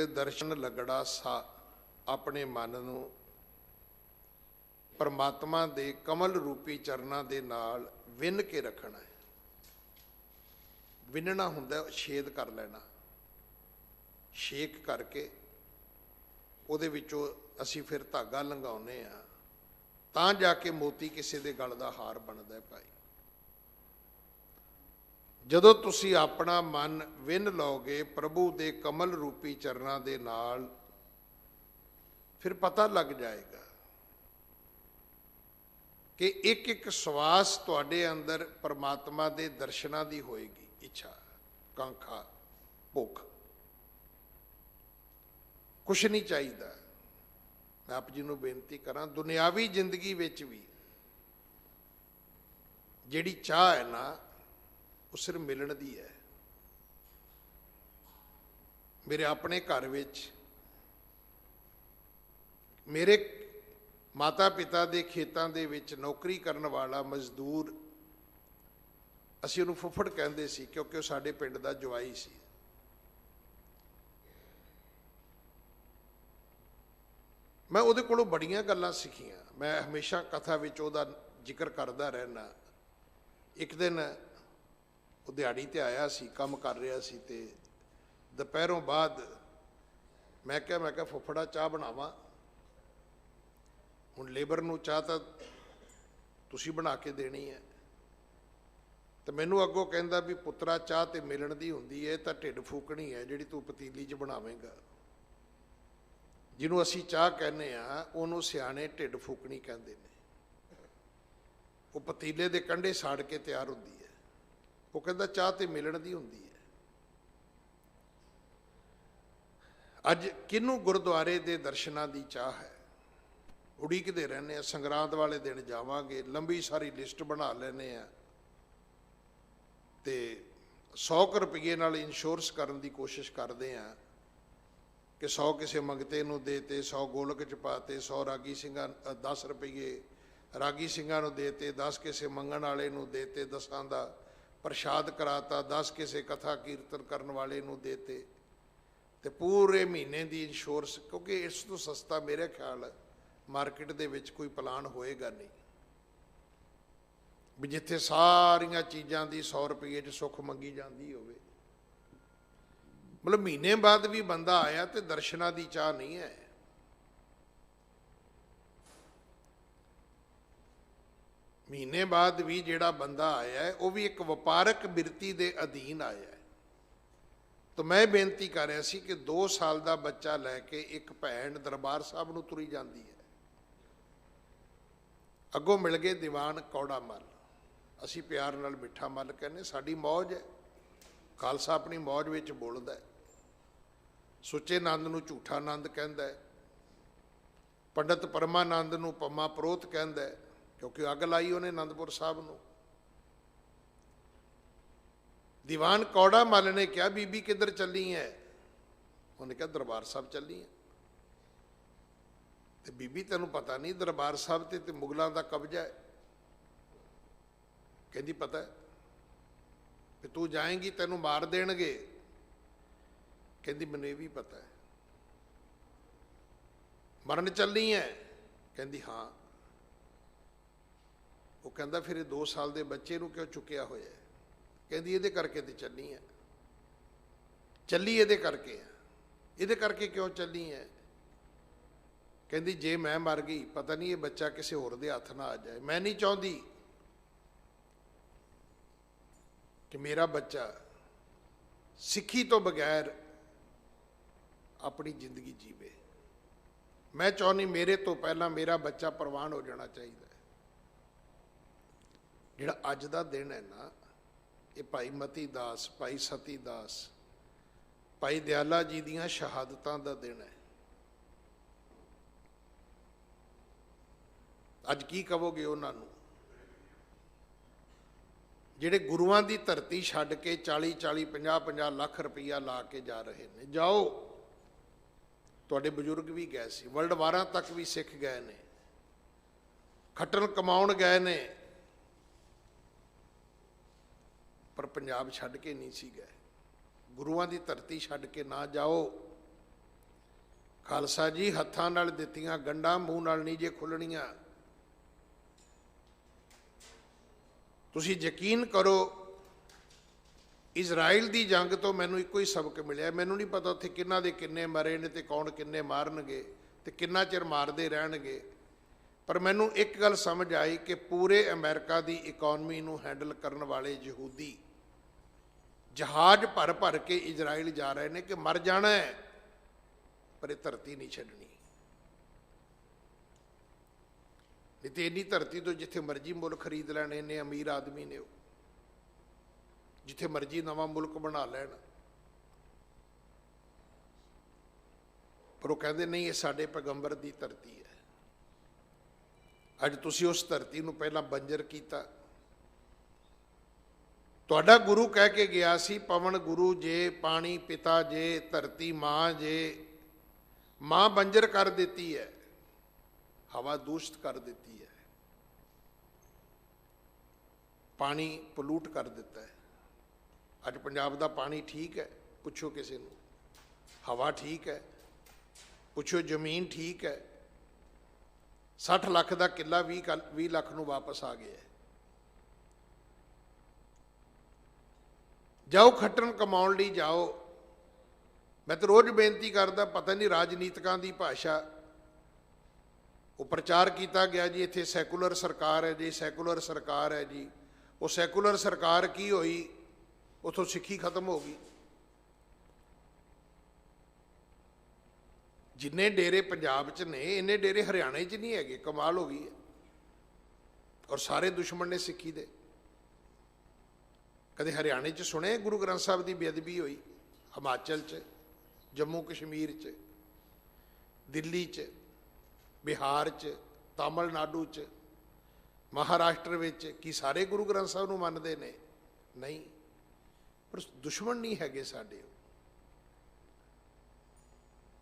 ਦਰਸ਼ਨ ਲੱਗੜਾ ਸਾ ਆਪਣੇ ਮਨ ਨੂੰ ਪਰਮਾਤਮਾ ਦੇ ਕਮਲ ਰੂਪੀ ਚਰਨਾਂ ਦੇ ਨਾਲ ਵਿੰਨ ਕੇ ਰੱਖਣਾ ਹੈ। ਵਿੰਨਣਾ ਹੁੰਦਾ ਛੇਦ ਕਰ ਲੈਣਾ, ਛੇਕ ਕਰਕੇ ਉਹਦੇ ਵਿੱਚੋਂ ਅਸੀਂ ਫਿਰ ਧਾਗਾ ਲੰਘਾਉਂਦੇ ਆ, ਤਾਂ ਜਾ ਕੇ ਮੋਤੀ ਕਿਸੇ ਦੇ ਗਲ ਦਾ ਹਾਰ ਬਣਦਾ ਭਾਈ। ਜਦੋਂ ਤੁਸੀਂ ਆਪਣਾ ਮਨ ਵਿੰਨ ਲਓਗੇ ਪ੍ਰਭੂ ਦੇ ਕਮਲ ਰੂਪੀ ਚਰਨਾਂ ਦੇ ਨਾਲ, ਫਿਰ ਪਤਾ ਲੱਗ ਜਾਏਗਾ ਕਿ ਇੱਕ ਇੱਕ ਸਵਾਸ ਤੁਹਾਡੇ ਅੰਦਰ ਪਰਮਾਤਮਾ ਦੇ ਦਰਸ਼ਨਾਂ ਦੀ ਹੋਏਗੀ ਇੱਛਾ, ਕਾਂਖਾ, ਭੁੱਖ। ਕੁਛ ਨਹੀਂ ਚਾਹੀਦਾ। ਮੈਂ ਆਪ ਜੀ ਨੂੰ ਬੇਨਤੀ ਕਰਾਂ, ਦੁਨਿਆਵੀ ਜ਼ਿੰਦਗੀ ਵਿੱਚ ਵੀ ਜਿਹੜੀ ਚਾਹ ਹੈ ਨਾ, ਉਹ ਸਿਰਫ ਮਿਲਣ ਦੀ ਹੈ। ਮੇਰੇ ਆਪਣੇ ਘਰ ਵਿੱਚ ਮੇਰੇ ਮਾਤਾ ਪਿਤਾ ਦੇ ਖੇਤਾਂ ਦੇ ਵਿੱਚ ਨੌਕਰੀ ਕਰਨ ਵਾਲਾ ਮਜ਼ਦੂਰ, ਅਸੀਂ ਉਹਨੂੰ ਫੁੱਫੜ ਕਹਿੰਦੇ ਸੀ ਕਿਉਂਕਿ ਉਹ ਸਾਡੇ ਪਿੰਡ ਦਾ ਜਵਾਈ ਸੀ। ਮੈਂ ਉਹਦੇ ਕੋਲੋਂ ਬੜੀਆਂ ਗੱਲਾਂ ਸਿੱਖੀਆਂ। ਮੈਂ ਹਮੇਸ਼ਾ ਕਥਾ ਵਿੱਚ ਉਹਦਾ ਜ਼ਿਕਰ ਕਰਦਾ ਰਹਿਣਾ। ਇੱਕ ਦਿਨ ਉਹ ਦਿਹਾੜੀ ਤੇ ਆਇਆ ਸੀ, ਕੰਮ ਕਰ ਰਿਹਾ ਸੀ, ਤੇ ਦੁਪਹਿਰੋਂ ਬਾਅਦ ਮੈਂ ਕਿਹਾ ਫੁੱਫੜਾ ਚਾਹ ਬਣਾਵਾਂ। ਹੁਣ ਲੇਬਰ ਨੂੰ ਚਾਹ ਤਾਂ ਤੁਸੀਂ ਬਣਾ ਕੇ ਦੇਣੀ ਹੈ। ਤੇ ਮੈਨੂੰ ਅੱਗੋਂ ਕਹਿੰਦਾ ਵੀ ਪੁੱਤਰਾ, ਚਾਹ ਤੇ ਮਿਲਣ ਦੀ ਹੁੰਦੀ ਹੈ, ਤਾਂ ਢਿੱਡ ਫੂਕਣੀ ਹੈ ਜਿਹੜੀ ਤੂੰ ਪਤੀਲੀ 'ਚ ਬਣਾਵੇਂਗਾ। ਜਿਹਨੂੰ ਅਸੀਂ ਚਾਹ ਕਹਿੰਦੇ ਆ ਉਹਨੂੰ ਸਿਆਣੇ ਢਿੱਡ ਫੂਕਣੀ ਕਹਿੰਦੇ ਨੇ। ਉਹ ਪਤੀਲੇ ਦੇ ਕੰਢੇ ਸਾੜ ਕੇ ਤਿਆਰ ਹੁੰਦੀ ਹੈ। ਉਹ ਕਹਿੰਦਾ ਚਾਹ ਤੇ ਮਿਲਣ ਦੀ ਹੁੰਦੀ ਹੈ। ਅੱਜ ਕਿਹਨੂੰ ਗੁਰਦੁਆਰੇ ਦੇ ਦਰਸ਼ਨਾਂ ਦੀ ਚਾਹ ਹੈ? ਉਡੀਕਦੇ ਰਹਿੰਦੇ ਆ, ਸੰਗਰਾਂਦ ਵਾਲੇ ਦਿਨ ਜਾਵਾਂਗੇ, ਲੰਬੀ ਸਾਰੀ ਲਿਸਟ ਬਣਾ ਲੈਂਦੇ ਆ, ਤੇ 100 ਰੁਪਏ ਨਾਲ ਇੰਸ਼ੋਰੈਂਸ ਕਰਨ ਦੀ ਕੋਸ਼ਿਸ਼ ਕਰਦੇ ਆ ਕਿ 100 ਕਿਸੇ ਮੰਗਤੇ ਨੂੰ ਦੇਤੇ, 100 ਗੋਲਕ 'ਚ ਪਾਤੇ, 100 ਰਾਗੀ ਸਿੰਘਾਂ 10 ਰੁਪਏ ਰਾਗੀ ਸਿੰਘਾਂ ਨੂੰ ਦੇਤੇ, 10 ਕਿਸੇ ਮੰਗਣ ਵਾਲੇ ਨੂੰ ਦੇਤੇ, 10 ਦਾ ਪ੍ਰਸ਼ਾਦ ਕਰਾਤਾ, 10 ਕਿਸੇ ਕਥਾ ਕੀਰਤਨ ਕਰਨ ਵਾਲੇ ਨੂੰ ਦੇਤੇ, ਤੇ ਪੂਰੇ ਮਹੀਨੇ ਦੀ ਇੰਸ਼ੋਰੈਂਸ। ਕਿਉਂਕਿ ਇਸ ਤੋਂ ਸਸਤਾ ਮੇਰੇ ਖਿਆਲ ਮਾਰਕੀਟ ਦੇ ਵਿੱਚ ਕੋਈ ਪਲਾਨ ਹੋਏਗਾ ਨਹੀਂ, ਵੀ ਜਿੱਥੇ ਸਾਰੀਆਂ ਚੀਜ਼ਾਂ ਦੀ 100 ਰੁਪਏ 'ਚ ਸੁੱਖ ਮੰਗੀ ਜਾਂਦੀ ਹੋਵੇ। ਮਤਲਬ ਮਹੀਨੇ ਬਾਅਦ ਵੀ ਬੰਦਾ ਆਇਆ ਤੇ ਦਰਸ਼ਨਾਂ ਦੀ ਚਾਹ ਨਹੀਂ ਹੈ। ਮਹੀਨੇ ਬਾਅਦ ਵੀ ਜਿਹੜਾ ਬੰਦਾ ਆਇਆ ਹੈ ਉਹ ਵੀ ਇੱਕ ਵਪਾਰਕ ਬਿਰਤੀ ਦੇ ਅਧੀਨ ਆਇਆ ਹੈ। ਤਾਂ ਮੈਂ ਬੇਨਤੀ ਕਰ ਰਿਹਾ ਸੀ ਕਿ 2 ਸਾਲ ਦਾ ਬੱਚਾ ਲੈ ਕੇ ਇੱਕ ਭੈਣ ਦਰਬਾਰ ਸਾਹਿਬ ਨੂੰ ਤੁਰੀ ਜਾਂਦੀ ਹੈ। ਅੱਗੋਂ ਮਿਲ ਗਏ ਦੀਵਾਨ ਕੌੜਾ ਮੱਲ, ਅਸੀਂ ਪਿਆਰ ਨਾਲ ਮਿੱਠਾ ਮੱਲ ਕਹਿੰਦੇ। ਸਾਡੀ ਮੌਜ ਹੈ, ਖਾਲਸਾ ਆਪਣੀ ਮੌਜ ਵਿੱਚ ਬੋਲਦਾ ਹੈ। ਸੁੱਚੇ ਨੰਦ ਨੂੰ ਝੂਠਾ ਨੰਦ ਕਹਿੰਦਾ ਹੈ, ਪੰਡਤ ਪਰਮਾਨੰਦ ਨੂੰ ਪੰਮਾ ਪ੍ਰੋਤ ਕਹਿੰਦਾ ਹੈ, ਕਿਉਂਕਿ ਅੱਗ ਲਾਈ ਉਹਨੇ ਅਨੰਦਪੁਰ ਸਾਹਿਬ ਨੂੰ। ਦੀਵਾਨ ਕੌੜਾ ਮੱਲ ਨੇ ਕਿਹਾ, ਬੀਬੀ ਕਿੱਧਰ ਚੱਲੀ ਹੈ? ਉਹਨੇ ਕਿਹਾ ਦਰਬਾਰ ਸਾਹਿਬ ਚੱਲੀ ਹੈ। ਤੇ ਬੀਬੀ ਤੈਨੂੰ ਪਤਾ ਨਹੀਂ ਦਰਬਾਰ ਸਾਹਿਬ ਤੇ ਮੁਗਲਾਂ ਦਾ ਕਬਜ਼ਾ ਹੈ? ਕਹਿੰਦੀ ਪਤਾ ਹੈ। ਤੇ ਤੂੰ ਜਾਏਂਗੀ ਤੈਨੂੰ ਮਾਰ ਦੇਣਗੇ? ਕਹਿੰਦੀ ਮੈਨੂੰ ਇਹ ਵੀ ਪਤਾ ਹੈ। ਮਰਨ ਚੱਲੀ ਹੈ? ਕਹਿੰਦੀ ਹਾਂ। ਉਹ ਕਹਿੰਦਾ ਫਿਰ ਇਹ 2 ਸਾਲ ਦੇ ਬੱਚੇ ਨੂੰ ਕਿਉਂ ਚੁੱਕਿਆ ਹੋਇਆ? ਕਹਿੰਦੀ ਇਹਦੇ ਕਰਕੇ ਤੇ ਚੱਲੀ ਹੈ। ਚੱਲੀ ਇਹਦੇ ਕਰਕੇ ਆ। ਇਹਦੇ ਕਰਕੇ ਕਿਉਂ ਚੱਲੀ ਹੈ? ਕਹਿੰਦੀ ਜੇ ਮੈਂ ਮਰ ਗਈ ਪਤਾ ਨਹੀਂ ਇਹ ਬੱਚਾ ਕਿਸੇ ਹੋਰ ਦੇ ਹੱਥ ਨਾ ਆ ਜਾਏ। ਮੈਂ ਨਹੀਂ ਚਾਹੁੰਦੀ ਕਿ ਮੇਰਾ ਬੱਚਾ ਸਿੱਖੀ ਤੋਂ ਬਗੈਰ ਆਪਣੀ ਜ਼ਿੰਦਗੀ ਜੀਵੇ। ਮੈਂ ਚਾਹੁੰਦੀ ਮੇਰੇ ਤੋਂ ਪਹਿਲਾਂ ਮੇਰਾ ਬੱਚਾ ਪ੍ਰਵਾਨ ਹੋ ਜਾਣਾ ਚਾਹੀਦਾ ਹੈ। ਜਿਹੜਾ ਅੱਜ ਦਾ ਦਿਨ ਹੈ ਨਾ, ਇਹ ਭਾਈ ਮਤੀ ਦਾਸ, ਭਾਈ ਸਤੀ ਦਾਸ, ਭਾਈ ਦਿਆਲਾ ਜੀ ਦੀਆਂ ਸ਼ਹਾਦਤਾਂ ਦਾ ਦਿਨ ਹੈ। ਅੱਜ ਕੀ ਕਹੋਗੇ ਉਹਨਾਂ ਨੂੰ ਜਿਹੜੇ ਗੁਰੂਆਂ ਦੀ ਧਰਤੀ ਛੱਡ ਕੇ 40-40, 50-50 ਲੱਖ ਰੁਪਈਆ ਲਾ ਕੇ ਜਾ ਰਹੇ ਨੇ? ਜਾਓ, ਤੁਹਾਡੇ ਬਜ਼ੁਰਗ ਵੀ ਗਏ ਸੀ, ਵਰਲਡ ਵਾਰਾਂ ਤੱਕ ਵੀ ਸਿੱਖ ਗਏ ਨੇ, ਖੱਟਣ ਕਮਾਉਣ ਗਏ ਨੇ, ਪਰ ਪੰਜਾਬ ਛੱਡ ਕੇ ਨਹੀਂ ਸੀ ਗਏ। ਗੁਰੂਆਂ ਦੀ ਧਰਤੀ ਛੱਡ ਕੇ ਨਾ ਜਾਓ। ਖਾਲਸਾ ਜੀ, ਹੱਥਾਂ ਨਾਲ ਦਿੱਤੀਆਂ ਗੰਢਾਂ ਮੂੰਹ ਨਾਲ ਨਹੀਂ ਜੇ ਖੁੱਲਣੀਆਂ। ਤੁਸੀਂ ਯਕੀਨ ਕਰੋ, ਇਜ਼ਰਾਈਲ ਦੀ ਜੰਗ ਤੋਂ ਮੈਨੂੰ ਇੱਕੋ ਹੀ ਸਬਕ ਮਿਲਿਆ। ਮੈਨੂੰ ਨਹੀਂ ਪਤਾ ਉੱਥੇ ਕਿੰਨਾ ਦੇ ਕਿੰਨੇ ਮਰੇ ਨੇ ਤੇ ਕੌਣ ਕਿੰਨੇ ਮਾਰਨਗੇ ਤੇ ਕਿੰਨਾ ਚਿਰ ਮਾਰਦੇ ਰਹਿਣਗੇ, ਪਰ ਮੈਨੂੰ ਇੱਕ ਗੱਲ ਸਮਝ ਆਈ ਕਿ ਪੂਰੇ ਅਮਰੀਕਾ ਦੀ ਇਕਨੋਮੀ ਨੂੰ ਹੈਂਡਲ ਕਰਨ ਵਾਲੇ ਯਹੂਦੀ ਜਹਾਜ਼ ਭਰ ਭਰ ਕੇ ਇਜ਼ਰਾਈਲ ਜਾ ਰਹੇ ਨੇ ਕਿ ਮਰ ਜਾਣਾ ਹੈ, ਪਰ ਇਹ ਧਰਤੀ ਨਹੀਂ ਛੱਡਣੀ। ਨਹੀਂ ਤੇ ਇੰਨੀ ਧਰਤੀ ਤੋਂ ਜਿੱਥੇ ਮਰਜ਼ੀ ਮੁਲਕ ਖਰੀਦ ਲੈਣ, ਇੰਨੇ ਅਮੀਰ ਆਦਮੀ ਨੇ ਉਹ, ਜਿੱਥੇ ਮਰਜ਼ੀ ਨਵਾਂ ਮੁਲਕ ਬਣਾ ਲੈਣ, ਪਰ ਉਹ ਕਹਿੰਦੇ ਨਹੀਂ, ਇਹ ਸਾਡੇ ਪੈਗੰਬਰ ਦੀ ਧਰਤੀ ਹੈ। ਅੱਜ ਤੁਸੀਂ ਉਸ ਧਰਤੀ ਨੂੰ ਪਹਿਲਾਂ ਬੰਜਰ ਕੀਤਾ। ਤੁਹਾਡਾ ਗੁਰੂ ਕਹਿ ਕੇ ਗਿਆ ਸੀ, ਪਵਨ ਗੁਰੂ ਜੇ, ਪਾਣੀ ਪਿਤਾ ਜੇ, ਧਰਤੀ ਮਾਂ ਜੇ। ਮਾਂ ਬੰਜਰ ਕਰ ਦਿੱਤੀ ਹੈ, ਹਵਾ ਦੂਸ਼ਿਤ ਕਰ ਦਿੱਤੀ ਹੈ, ਪਾਣੀ ਪੋਲੂਟ ਕਰ ਦਿੱਤਾ ਹੈ। ਅੱਜ ਪੰਜਾਬ ਦਾ ਪਾਣੀ ਠੀਕ ਹੈ? ਪੁੱਛੋ ਕਿਸੇ ਨੂੰ। ਹਵਾ ਠੀਕ ਹੈ? ਪੁੱਛੋ। ਜ਼ਮੀਨ ਠੀਕ ਹੈ? 60 ਲੱਖ ਦਾ ਕਿੱਲਾ 20 ਲੱਖ ਨੂੰ ਵਾਪਸ ਆ ਗਿਆ। ਜਾਓ ਖੱਟਣ ਕਮਾਉਣ ਲਈ ਜਾਓ। ਮੈਂ ਤਾਂ ਰੋਜ਼ ਬੇਨਤੀ ਕਰਦਾ, ਪਤਾ ਨਹੀਂ ਰਾਜਨੀਤਿਕਾਂ ਦੀ ਭਾਸ਼ਾ, ਉਹ ਪ੍ਰਚਾਰ ਕੀਤਾ ਗਿਆ ਜੀ ਇੱਥੇ ਸੈਕੂਲਰ ਸਰਕਾਰ ਹੈ ਜੀ, ਸੈਕੂਲਰ ਸਰਕਾਰ ਹੈ ਜੀ। ਉਹ ਸੈਕੂਲਰ ਸਰਕਾਰ ਕੀ ਹੋਈ? ਉੱਥੋਂ ਸਿੱਖੀ ਖਤਮ ਹੋ ਗਈ। ਜਿੰਨੇ ਡੇਰੇ ਪੰਜਾਬ 'ਚ ਨੇ, ਇੰਨੇ ਡੇਰੇ ਹਰਿਆਣੇ 'ਚ ਨਹੀਂ ਹੈਗੇ। ਕਮਾਲ ਹੋ ਗਈ ਹੈ। ਔਰ ਸਾਰੇ ਦੁਸ਼ਮਣ ਨੇ ਸਿੱਖੀ ਦੇ। ਕਦੇ ਹਰਿਆਣੇ 'ਚ ਸੁਣੇ ਗੁਰੂ ਗ੍ਰੰਥ ਸਾਹਿਬ ਦੀ ਬੇਅਦਬੀ ਹੋਈ? ਹਿਮਾਚਲ 'ਚ, ਜੰਮੂ ਕਸ਼ਮੀਰ 'ਚ, ਦਿੱਲੀ 'ਚ, ਬਿਹਾਰ 'ਚ, ਤਾਮਿਲਨਾਡੂ 'ਚ, ਮਹਾਰਾਸ਼ਟਰ ਵਿੱਚ ਕੀ ਸਾਰੇ ਗੁਰੂ ਗ੍ਰੰਥ ਸਾਹਿਬ ਨੂੰ ਮੰਨਦੇ ਨੇ? ਨਹੀਂ। ਪਰ ਦੁਸ਼ਮਣ ਨਹੀਂ ਹੈਗੇ ਸਾਡੇ।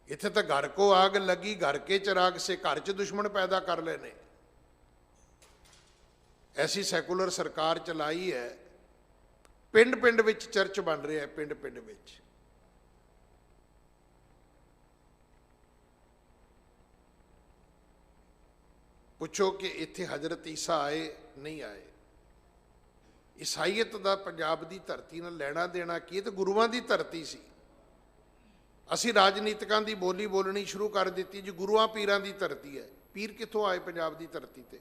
ਇੱਥੇ ਤਾਂ ਘਰ ਕੋ ਆਗ ਲੱਗੀ, ਘਰ ਕੇ ਚਿਰਾਗ ਸੇ, ਘਰ 'ਚ ਦੁਸ਼ਮਣ ਪੈਦਾ ਕਰ ਲਏ ਨੇ। ਐਸੀ ਸੈਕੂਲਰ ਸਰਕਾਰ ਚਲਾਈ ਹੈ। ਪਿੰਡ ਪਿੰਡ ਵਿੱਚ ਚਰਚ ਬਣ ਰਿਹਾ, ਪਿੰਡ ਪਿੰਡ ਵਿੱਚ। ਪੁੱਛੋ ਕਿ ਇੱਥੇ ਹਜ਼ਰਤ ਈਸਾ ਆਏ? ਨਹੀਂ ਆਏ। ਈਸਾਈਅਤ ਦਾ ਪੰਜਾਬ ਦੀ ਧਰਤੀ ਨਾਲ ਲੈਣਾ ਦੇਣਾ ਕੀ? ਤਾਂ ਗੁਰੂਆਂ ਦੀ ਧਰਤੀ ਸੀ। ਅਸੀਂ ਰਾਜਨੀਤਿਕਾਂ ਦੀ ਬੋਲੀ ਬੋਲਣੀ ਸ਼ੁਰੂ ਕਰ ਦਿੱਤੀ ਜੀ, ਗੁਰੂਆਂ ਪੀਰਾਂ ਦੀ ਧਰਤੀ ਹੈ। ਪੀਰ ਕਿੱਥੋਂ ਆਏ ਪੰਜਾਬ ਦੀ ਧਰਤੀ ਤੇ?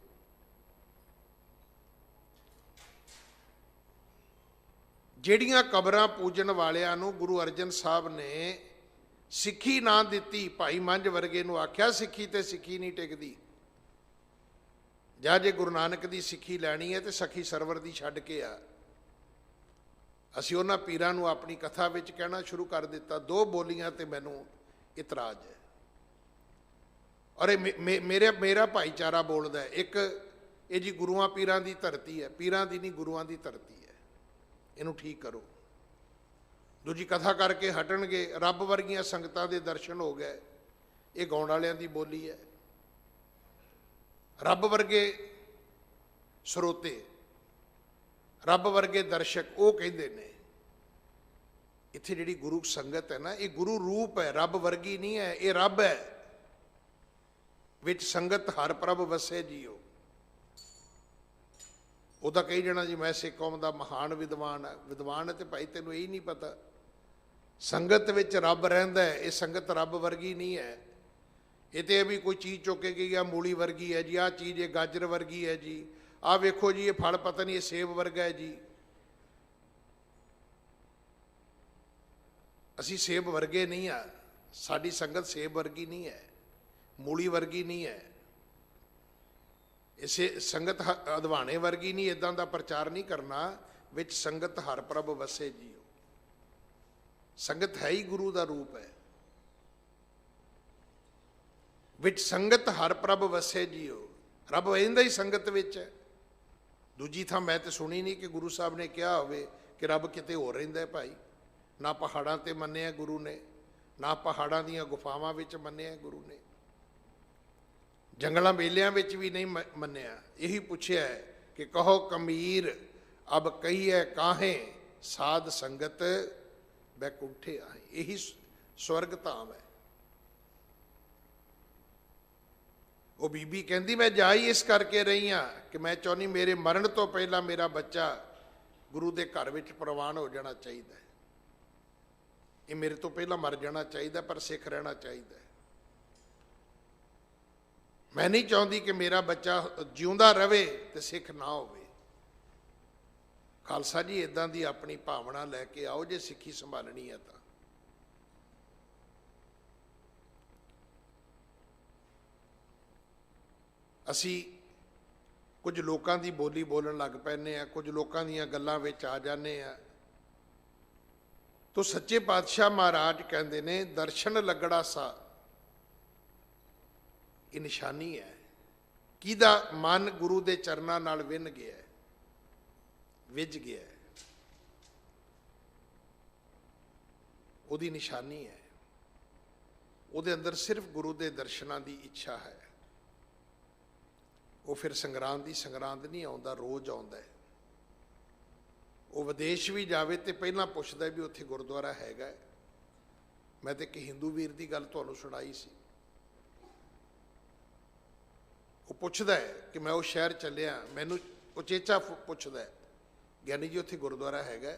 ਜਿਹੜੀਆਂ ਕਬਰਾਂ ਪੂਜਣ ਵਾਲਿਆਂ ਨੂੰ ਗੁਰੂ ਅਰਜਨ ਸਾਹਿਬ ਨੇ ਸਿੱਖੀ ਨਾ ਦਿੱਤੀ, ਭਾਈ ਮੰਝ ਵਰਗੇ ਨੂੰ ਆਖਿਆ ਸਿੱਖੀ ਤੇ ਸਿੱਖੀ ਨਹੀਂ ਟਿਕਦੀ। ਜਾਂ ਜੇ ਗੁਰੂ ਨਾਨਕ ਦੀ ਸਿੱਖੀ ਲੈਣੀ ਹੈ ਤੇ ਸਖੀ ਸਰਵਰ ਦੀ ਛੱਡ ਕੇ ਆ। ਅਸੀਂ ਉਹਨਾਂ ਪੀਰਾਂ ਨੂੰ ਆਪਣੀ ਕਥਾ ਵਿੱਚ ਕਹਿਣਾ ਸ਼ੁਰੂ ਕਰ ਦਿੱਤਾ। 2 ਬੋਲੀਆਂ ਤੇ ਮੈਨੂੰ ਇਤਰਾਜ਼ ਹੈ। ਔਰ ਇਹ ਮੇਰਾ ਭਾਈਚਾਰਾ ਬੋਲਦਾ। ਇੱਕ, ਇਹ ਜੀ ਗੁਰੂਆਂ ਪੀਰਾਂ ਦੀ ਧਰਤੀ ਹੈ। ਪੀਰਾਂ ਦੀ ਨਹੀਂ, ਗੁਰੂਆਂ ਦੀ ਧਰਤੀ ਹੈ। ਇਹਨੂੰ ਠੀਕ ਕਰੋ। ਦੂਜੀ ਕਥਾ ਕਰਕੇ ਹਟਣਗੇ, ਰੱਬ ਵਰਗੀਆਂ ਸੰਗਤਾਂ ਦੇ ਦਰਸ਼ਨ ਹੋ ਗਏ। ਇਹ ਗਾਉਣ ਵਾਲਿਆਂ ਦੀ ਬੋਲੀ ਹੈ। ਰੱਬ ਵਰਗੇ ਸਰੋਤੇ, ਰੱਬ ਵਰਗੇ ਦਰਸ਼ਕ, ਉਹ ਕਹਿੰਦੇ ਨੇ। ਇੱਥੇ ਜਿਹੜੀ ਗੁਰੂ ਸੰਗਤ ਹੈ ਨਾ, ਇਹ ਗੁਰੂ ਰੂਪ ਹੈ, ਰੱਬ ਵਰਗੀ ਨਹੀਂ ਹੈ। ਇਹ ਰੱਬ ਹੈ। ਵਿੱਚ ਸੰਗਤ ਹਰ ਪ੍ਰਭ ਵਸੇ ਜੀਓ। ਉਹਦਾ ਕਹੀ ਜਾਣਾ ਜੀ ਮੈਂ ਸਿੱਖ ਕੌਮ ਦਾ ਮਹਾਨ ਵਿਦਵਾਨ ਹੈ। ਵਿਦਵਾਨ ਹੈ ਤੇ ਭਾਈ ਤੈਨੂੰ ਇਹ ਨਹੀਂ ਪਤਾ ਸੰਗਤ ਵਿੱਚ ਰੱਬ ਰਹਿੰਦਾ ਹੈ। ਇਹ ਸੰਗਤ ਰੱਬ ਵਰਗੀ ਨਹੀਂ ਹੈ। ਇਹ ਤੇ ਵੀ ਕੋਈ ਚੀਜ਼ ਚੁੱਕ ਕੇ ਗਈ ਆ, ਮੂਲੀ ਵਰਗੀ ਹੈ ਜੀ, ਆਹ ਚੀਜ਼ ਇਹ ਗਾਜਰ ਵਰਗੀ ਹੈ ਜੀ, ਆਹ ਵੇਖੋ ਜੀ ਇਹ ਫਲ ਪਤਾ ਨਹੀਂ ਇਹ ਸੇਬ ਵਰਗਾ ਹੈ ਜੀ। ਅਸੀਂ ਸੇਬ ਵਰਗੇ ਨਹੀਂ ਆ। ਸਾਡੀ ਸੰਗਤ ਸੇਬ ਵਰਗੀ ਨਹੀਂ ਹੈ, ਮੂਲੀ ਵਰਗੀ ਨਹੀਂ ਹੈ। ਇਸੇ ਸੰਗਤ ਅਧਵਾਣੇ ਵਰਗੀ ਨਹੀਂ। ਇਦਾਂ ਦਾ ਪ੍ਰਚਾਰ ਨਹੀਂ ਕਰਨਾ। ਵਿੱਚ ਸੰਗਤ ਹਰ ਪ੍ਰਭ ਵਸੇ ਜੀਓ। ਸੰਗਤ ਹੈ ਹੀ ਗੁਰੂ ਦਾ ਰੂਪ ਹੈ। ਵਿੱਚ ਸੰਗਤ ਹਰ ਪ੍ਰਭ ਵਸੇ ਜੀਓ। ਰੱਬ ਰਹਿੰਦਾ ਹੀ ਸੰਗਤ ਵਿੱਚ ਹੈ। ਦੂਜੀ ਥਾਂ ਮੈਂ ਤਾਂ ਸੁਣੀ ਨਹੀਂ ਕਿ ਗੁਰੂ ਸਾਹਿਬ ਨੇ ਕਿਹਾ ਹੋਵੇ ਕਿ ਰੱਬ ਕਿਤੇ ਹੋਰ ਰਹਿੰਦਾ ਭਾਈ। ਨਾ ਪਹਾੜਾਂ ਤੇ ਮੰਨਿਆ ਗੁਰੂ ਨੇ, ਨਾ ਪਹਾੜਾਂ ਦੀਆਂ ਗੁਫਾਵਾਂ ਵਿੱਚ ਮੰਨਿਆ ਗੁਰੂ ਨੇ, ਜੰਗਲਾਂ ਮੇਲਿਆਂ ਵਿੱਚ ਵੀ ਨਹੀਂ ਮੰਨਿਆ। ਇਹੀ ਪੁੱਛਿਆ ਕਿ ਕਹੋ ਕਮੀਰ ਅਬ ਕਹੀਏ ਕਾਹੇ, ਸਾਧ ਸੰਗਤ ਬੈਕੁੰਠੇ ਆਏ। ਇਹੀ ਸਵਰਗ ਧਾਮ ਹੈ। ਉਹ ਬੀਬੀ ਕਹਿੰਦੀ ਮੈਂ ਜਾ ਹੀ ਇਸ ਕਰਕੇ ਰਹੀ ਹਾਂ ਕਿ ਮੈਂ ਚਾਹੁੰਦੀ ਮੇਰੇ ਮਰਨ ਤੋਂ ਪਹਿਲਾਂ ਮੇਰਾ ਬੱਚਾ ਗੁਰੂ ਦੇ ਘਰ ਵਿੱਚ ਪ੍ਰਵਾਨ ਹੋ ਜਾਣਾ ਚਾਹੀਦਾ ਹੈ। ਇਹ ਮੇਰੇ ਤੋਂ ਪਹਿਲਾਂ ਮਰ ਜਾਣਾ ਚਾਹੀਦਾ, ਪਰ ਸਿੱਖ ਰਹਿਣਾ ਚਾਹੀਦਾ ਹੈ। ਮੈਂ ਨਹੀਂ ਚਾਹੁੰਦੀ ਕਿ ਮੇਰਾ ਬੱਚਾ ਜਿਉਂਦਾ ਰਵੇ ਤੇ ਸਿੱਖ ਨਾ ਹੋਵੇ। ਖਾਲਸਾ ਜੀ, ਇਦਾਂ ਦੀ ਆਪਣੀ ਭਾਵਨਾ ਲੈ ਕੇ ਆਓ ਜੇ ਸਿੱਖੀ ਸੰਭਾਲਣੀ ਹੈ ਤਾਂ। ਅਸੀਂ ਕੁਝ ਲੋਕਾਂ ਦੀ ਬੋਲੀ ਬੋਲਣ ਲੱਗ ਪੈਂਦੇ ਆ, ਕੁਝ ਲੋਕਾਂ ਦੀਆਂ ਗੱਲਾਂ ਵਿੱਚ ਆ ਜਾਂਦੇ ਆ। ਤੋ ਸੱਚੇ ਪਾਤਸ਼ਾਹ ਮਹਾਰਾਜ ਕਹਿੰਦੇ ਨੇ, ਦਰਸ਼ਨ ਲੱਗੜਾ ਸਾ, ਇਹ ਨਿਸ਼ਾਨੀ ਹੈ ਕਿਹਦਾ ਮਨ ਗੁਰੂ ਦੇ ਚਰਨਾਂ ਨਾਲ ਵਿੰਨ ਗਿਆ, ਵਿਝ ਗਿਆ, ਉਹਦੀ ਨਿਸ਼ਾਨੀ ਹੈ। ਉਹਦੇ ਅੰਦਰ ਸਿਰਫ ਗੁਰੂ ਦੇ ਦਰਸ਼ਨਾਂ ਦੀ ਇੱਛਾ ਹੈ। ਉਹ ਫਿਰ ਸੰਗਰਾਂਦ ਦੀ ਸੰਗਰਾਂਦ ਨਹੀਂ ਆਉਂਦਾ, ਰੋਜ਼ ਆਉਂਦਾ ਹੈ। ਉਹ ਵਿਦੇਸ਼ ਵੀ ਜਾਵੇ ਤੇ ਪਹਿਲਾਂ ਪੁੱਛਦਾ ਵੀ ਉੱਥੇ ਗੁਰਦੁਆਰਾ ਹੈਗਾ। ਮੈਂ ਤੇ ਇੱਕ ਹਿੰਦੂ ਵੀਰ ਦੀ ਗੱਲ ਤੁਹਾਨੂੰ ਸੁਣਾਈ ਸੀ। ਉਹ ਪੁੱਛਦਾ ਹੈ ਕਿ ਮੈਂ ਉਹ ਸ਼ਹਿਰ ਚੱਲਿਆ, ਮੈਨੂੰ ਉਚੇਚਾ ਪੁੱਛਦਾ ਹੈ, ਗਿਆਨੀ ਜੀ ਉੱਥੇ ਗੁਰਦੁਆਰਾ ਹੈਗਾ?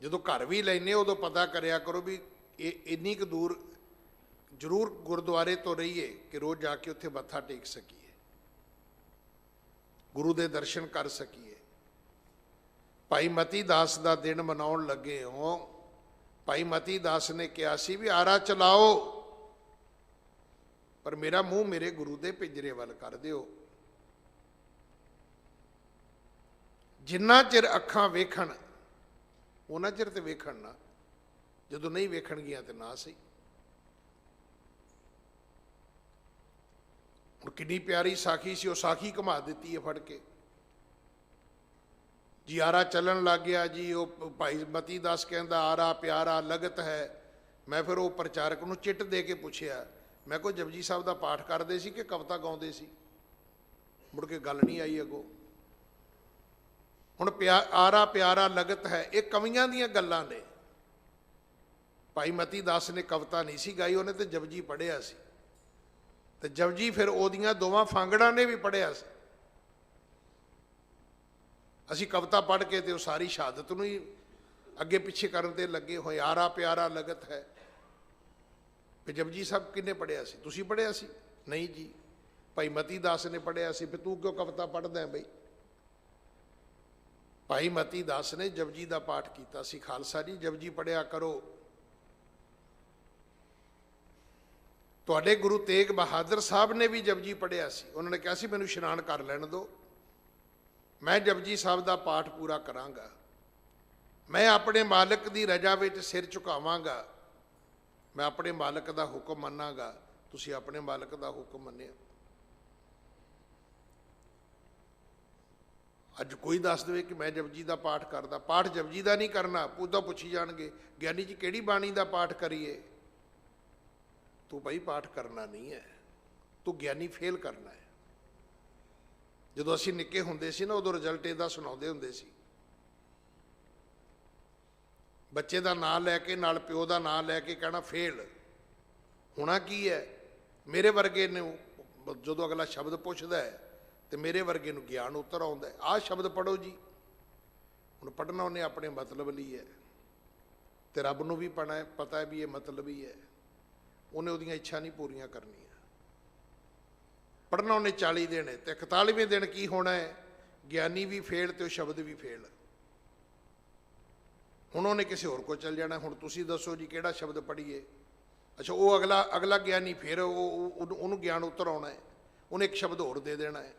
ਜਦੋਂ ਘਰ ਵੀ ਲੈਨੇ ਉਦੋਂ ਪਤਾ ਕਰਿਆ ਕਰੋ ਵੀ ਇਹ ਇੰਨੀ ਕੁ ਦੂਰ ਜ਼ਰੂਰ ਗੁਰਦੁਆਰੇ ਤੋਂ ਰਹੀਏ ਕਿ ਰੋਜ਼ ਜਾ ਕੇ ਉੱਥੇ ਮੱਥਾ ਟੇਕ ਸਕੀਏ, ਗੁਰੂ ਦੇ ਦਰਸ਼ਨ ਕਰ ਸਕੀਏ। ਭਾਈ ਮਤੀ ਦਾਸ ਦਾ ਦਿਨ ਮਨਾਉਣ ਲੱਗੇ ਹੋ। ਭਾਈ ਮਤੀ ਦਾਸ ਨੇ ਕਿਹਾ ਸੀ ਵੀ ਆਰਾ ਚਲਾਓ, ਪਰ ਮੇਰਾ ਮੂੰਹ ਮੇਰੇ ਗੁਰੂ ਦੇ ਪਿੰਜਰੇ ਵੱਲ ਕਰ ਦਿਓ। ਜਿੰਨਾ ਚਿਰ ਅੱਖਾਂ ਵੇਖਣ ਉਹਨਾਂ ਚਿਰ ਤੇ ਵੇਖਣ ਨਾ, ਜਦੋਂ ਨਹੀਂ ਵੇਖਣਗੀਆਂ ਤੇ ਨਾ ਸਹੀ। ਹੁਣ ਕਿੰਨੀ ਪਿਆਰੀ ਸਾਖੀ ਸੀ, ਉਹ ਸਾਖੀ ਘੁਮਾ ਦਿੱਤੀ ਹੈ ਫੜ ਕੇ ਜੀ। ਆਰਾ ਚੱਲਣ ਲੱਗ ਗਿਆ ਜੀ। ਉਹ ਭਾਈ ਮਤੀ ਦਾਸ ਕਹਿੰਦਾ ਆਰਾ ਪਿਆਰਾ ਲਗਤ ਹੈ। ਮੈਂ ਫਿਰ ਉਹ ਪ੍ਰਚਾਰਕ ਨੂੰ ਚਿੱਟ ਦੇ ਕੇ ਪੁੱਛਿਆ, ਮੈਂ ਕੋਈ ਜਪਜੀ ਸਾਹਿਬ ਦਾ ਪਾਠ ਕਰਦੇ ਸੀ ਕਿ ਕਵਿਤਾ ਗਾਉਂਦੇ ਸੀ? ਮੁੜ ਕੇ ਗੱਲ ਨਹੀਂ ਆਈ ਅੱਗੋਂ। ਹੁਣ ਆਰਾ ਪਿਆਰਾ ਲਗਤ ਹੈ, ਇਹ ਕਵੀਆਂ ਦੀਆਂ ਗੱਲਾਂ ਨੇ। ਭਾਈ ਮਤੀ ਦਾਸ ਨੇ ਕਵਿਤਾ ਨਹੀਂ ਸੀ ਗਾਈ, ਉਹਨੇ ਤੇ ਜਪਜੀ ਪੜ੍ਹਿਆ ਸੀ। ਤੇ ਜਪਜੀ ਫਿਰ ਉਹਦੀਆਂ ਦੋਵਾਂ ਫਾਂਗੜਾਂ ਨੇ ਵੀ ਪੜ੍ਹਿਆ ਸੀ। ਅਸੀਂ ਕਵਿਤਾ ਪੜ੍ਹ ਕੇ ਤੇ ਉਹ ਸਾਰੀ ਸ਼ਹਾਦਤ ਨੂੰ ਹੀ ਅੱਗੇ ਪਿੱਛੇ ਕਰਨ ਤੇ ਲੱਗੇ ਹੋਏ। ਆਰਾ ਪਿਆਰਾ ਲਗਤ ਹੈ, ਫਿਰ ਜਪਜੀ ਸਾਹਿਬ ਕਿਹਨੇ ਪੜ੍ਹਿਆ ਸੀ? ਤੁਸੀਂ ਪੜ੍ਹਿਆ ਸੀ? ਨਹੀਂ ਜੀ, ਭਾਈ ਮਤੀ ਦਾਸ ਨੇ ਪੜ੍ਹਿਆ ਸੀ। ਫਿਰ ਤੂੰ ਕਿਉਂ ਕਵਿਤਾ ਪੜ੍ਹਦਾ ਬਈ? ਭਾਈ ਮਤੀ ਦਾਸ ਨੇ ਜਪਜੀ ਦਾ ਪਾਠ ਕੀਤਾ ਸੀ। ਖਾਲਸਾ ਜੀ, ਜਪਜੀ ਪੜ੍ਹਿਆ ਕਰੋ। ਤੁਹਾਡੇ ਗੁਰੂ ਤੇਗ ਬਹਾਦਰ ਸਾਹਿਬ ਨੇ ਵੀ ਜਪਜੀ ਪੜ੍ਹਿਆ ਸੀ। ਉਹਨਾਂ ਨੇ ਕਿਹਾ ਸੀ ਮੈਨੂੰ ਇਸ਼ਨਾਨ ਕਰ ਲੈਣ ਦਿਓ, ਮੈਂ ਜਪਜੀ ਸਾਹਿਬ ਦਾ ਪਾਠ ਪੂਰਾ ਕਰਾਂਗਾ, ਮੈਂ ਆਪਣੇ ਮਾਲਕ ਦੀ ਰਜ਼ਾ ਵਿੱਚ ਸਿਰ ਝੁਕਾਵਾਂਗਾ, ਮੈਂ ਆਪਣੇ ਮਾਲਕ ਦਾ ਹੁਕਮ ਮੰਨਾਂਗਾ। ਤੁਸੀਂ ਆਪਣੇ ਮਾਲਕ ਦਾ ਹੁਕਮ ਮੰਨਿਆ? ਅੱਜ ਕੋਈ ਦੱਸ ਦੇਵੇ ਕਿ ਮੈਂ ਜਪਜੀ ਦਾ ਪਾਠ ਕਰਦਾ। ਪਾਠ ਜਪਜੀ ਦਾ ਨਹੀਂ ਕਰਨਾ, ਉਹਦਾ ਪੁੱਛੀ ਜਾਣਗੇ ਗਿਆਨੀ ਜੀ ਕਿਹੜੀ ਬਾਣੀ ਦਾ ਪਾਠ ਕਰੀਏ? ਤੂੰ ਭਾਈ ਪਾਠ ਕਰਨਾ ਨਹੀਂ ਹੈ, ਤੂੰ ਗਿਆਨੀ ਫੇਲ ਕਰਨਾ ਹੈ। ਜਦੋਂ ਅਸੀਂ ਨਿੱਕੇ ਹੁੰਦੇ ਸੀ ਨਾ, ਉਦੋਂ ਰਿਜ਼ਲਟ ਇਹਦਾ ਸੁਣਾਉਂਦੇ ਹੁੰਦੇ ਸੀ। ਬੱਚੇ ਦਾ ਨਾਂ ਲੈ ਕੇ ਨਾਲ ਪਿਓ ਦਾ ਨਾਂ ਲੈ ਕੇ ਕਹਿਣਾ ਫੇਲ। ਹੋਣਾ ਕੀ ਹੈ? ਮੇਰੇ ਵਰਗੇ ਨੂੰ ਜਦੋਂ ਅਗਲਾ ਸ਼ਬਦ ਪੁੱਛਦਾ ਹੈ ਤੇ ਮੇਰੇ ਵਰਗੇ ਨੂੰ ਗਿਆਨ ਉੱਤਰ ਆਉਂਦਾ, ਆਹ ਸ਼ਬਦ ਪੜ੍ਹੋ ਜੀ। ਹੁਣ ਪੜ੍ਹਨਾ ਉਹਨੇ ਆਪਣੇ ਮਤਲਬ ਲਈ ਹੈ, ਤੇ ਰੱਬ ਨੂੰ ਵੀ ਪਤਾ ਹੈ ਵੀ ਇਹ ਮਤਲਬ ਹੀ ਹੈ। ਉਹਨੇ ਉਹਦੀਆਂ ਇੱਛਾ ਨਹੀਂ ਪੂਰੀਆਂ ਕਰਨੀਆਂ। ਪੜ੍ਹਨਾ ਉਹਨੇ 40 ਦਿਨ ਹੈ, ਤੇ 41ਵੇਂ ਦਿਨ ਕੀ ਹੋਣਾ ਹੈ? ਗਿਆਨੀ ਵੀ ਫੇਲ ਤੇ ਉਹ ਸ਼ਬਦ ਵੀ ਫੇਲ। ਹੁਣ ਉਹਨੇ ਕਿਸੇ ਹੋਰ ਕੋਲ ਚੱਲ ਜਾਣਾ। ਹੁਣ ਤੁਸੀਂ ਦੱਸੋ ਜੀ ਕਿਹੜਾ ਸ਼ਬਦ ਪੜ੍ਹੀਏ? ਅੱਛਾ, ਉਹ ਅਗਲਾ ਗਿਆਨੀ ਫਿਰ ਉਹਨੂੰ ਗਿਆਨ ਉੱਤਰ ਆਉਣਾ ਹੈ, ਉਹਨੇ ਇੱਕ ਸ਼ਬਦ ਹੋਰ ਦੇ ਦੇਣਾ ਹੈ।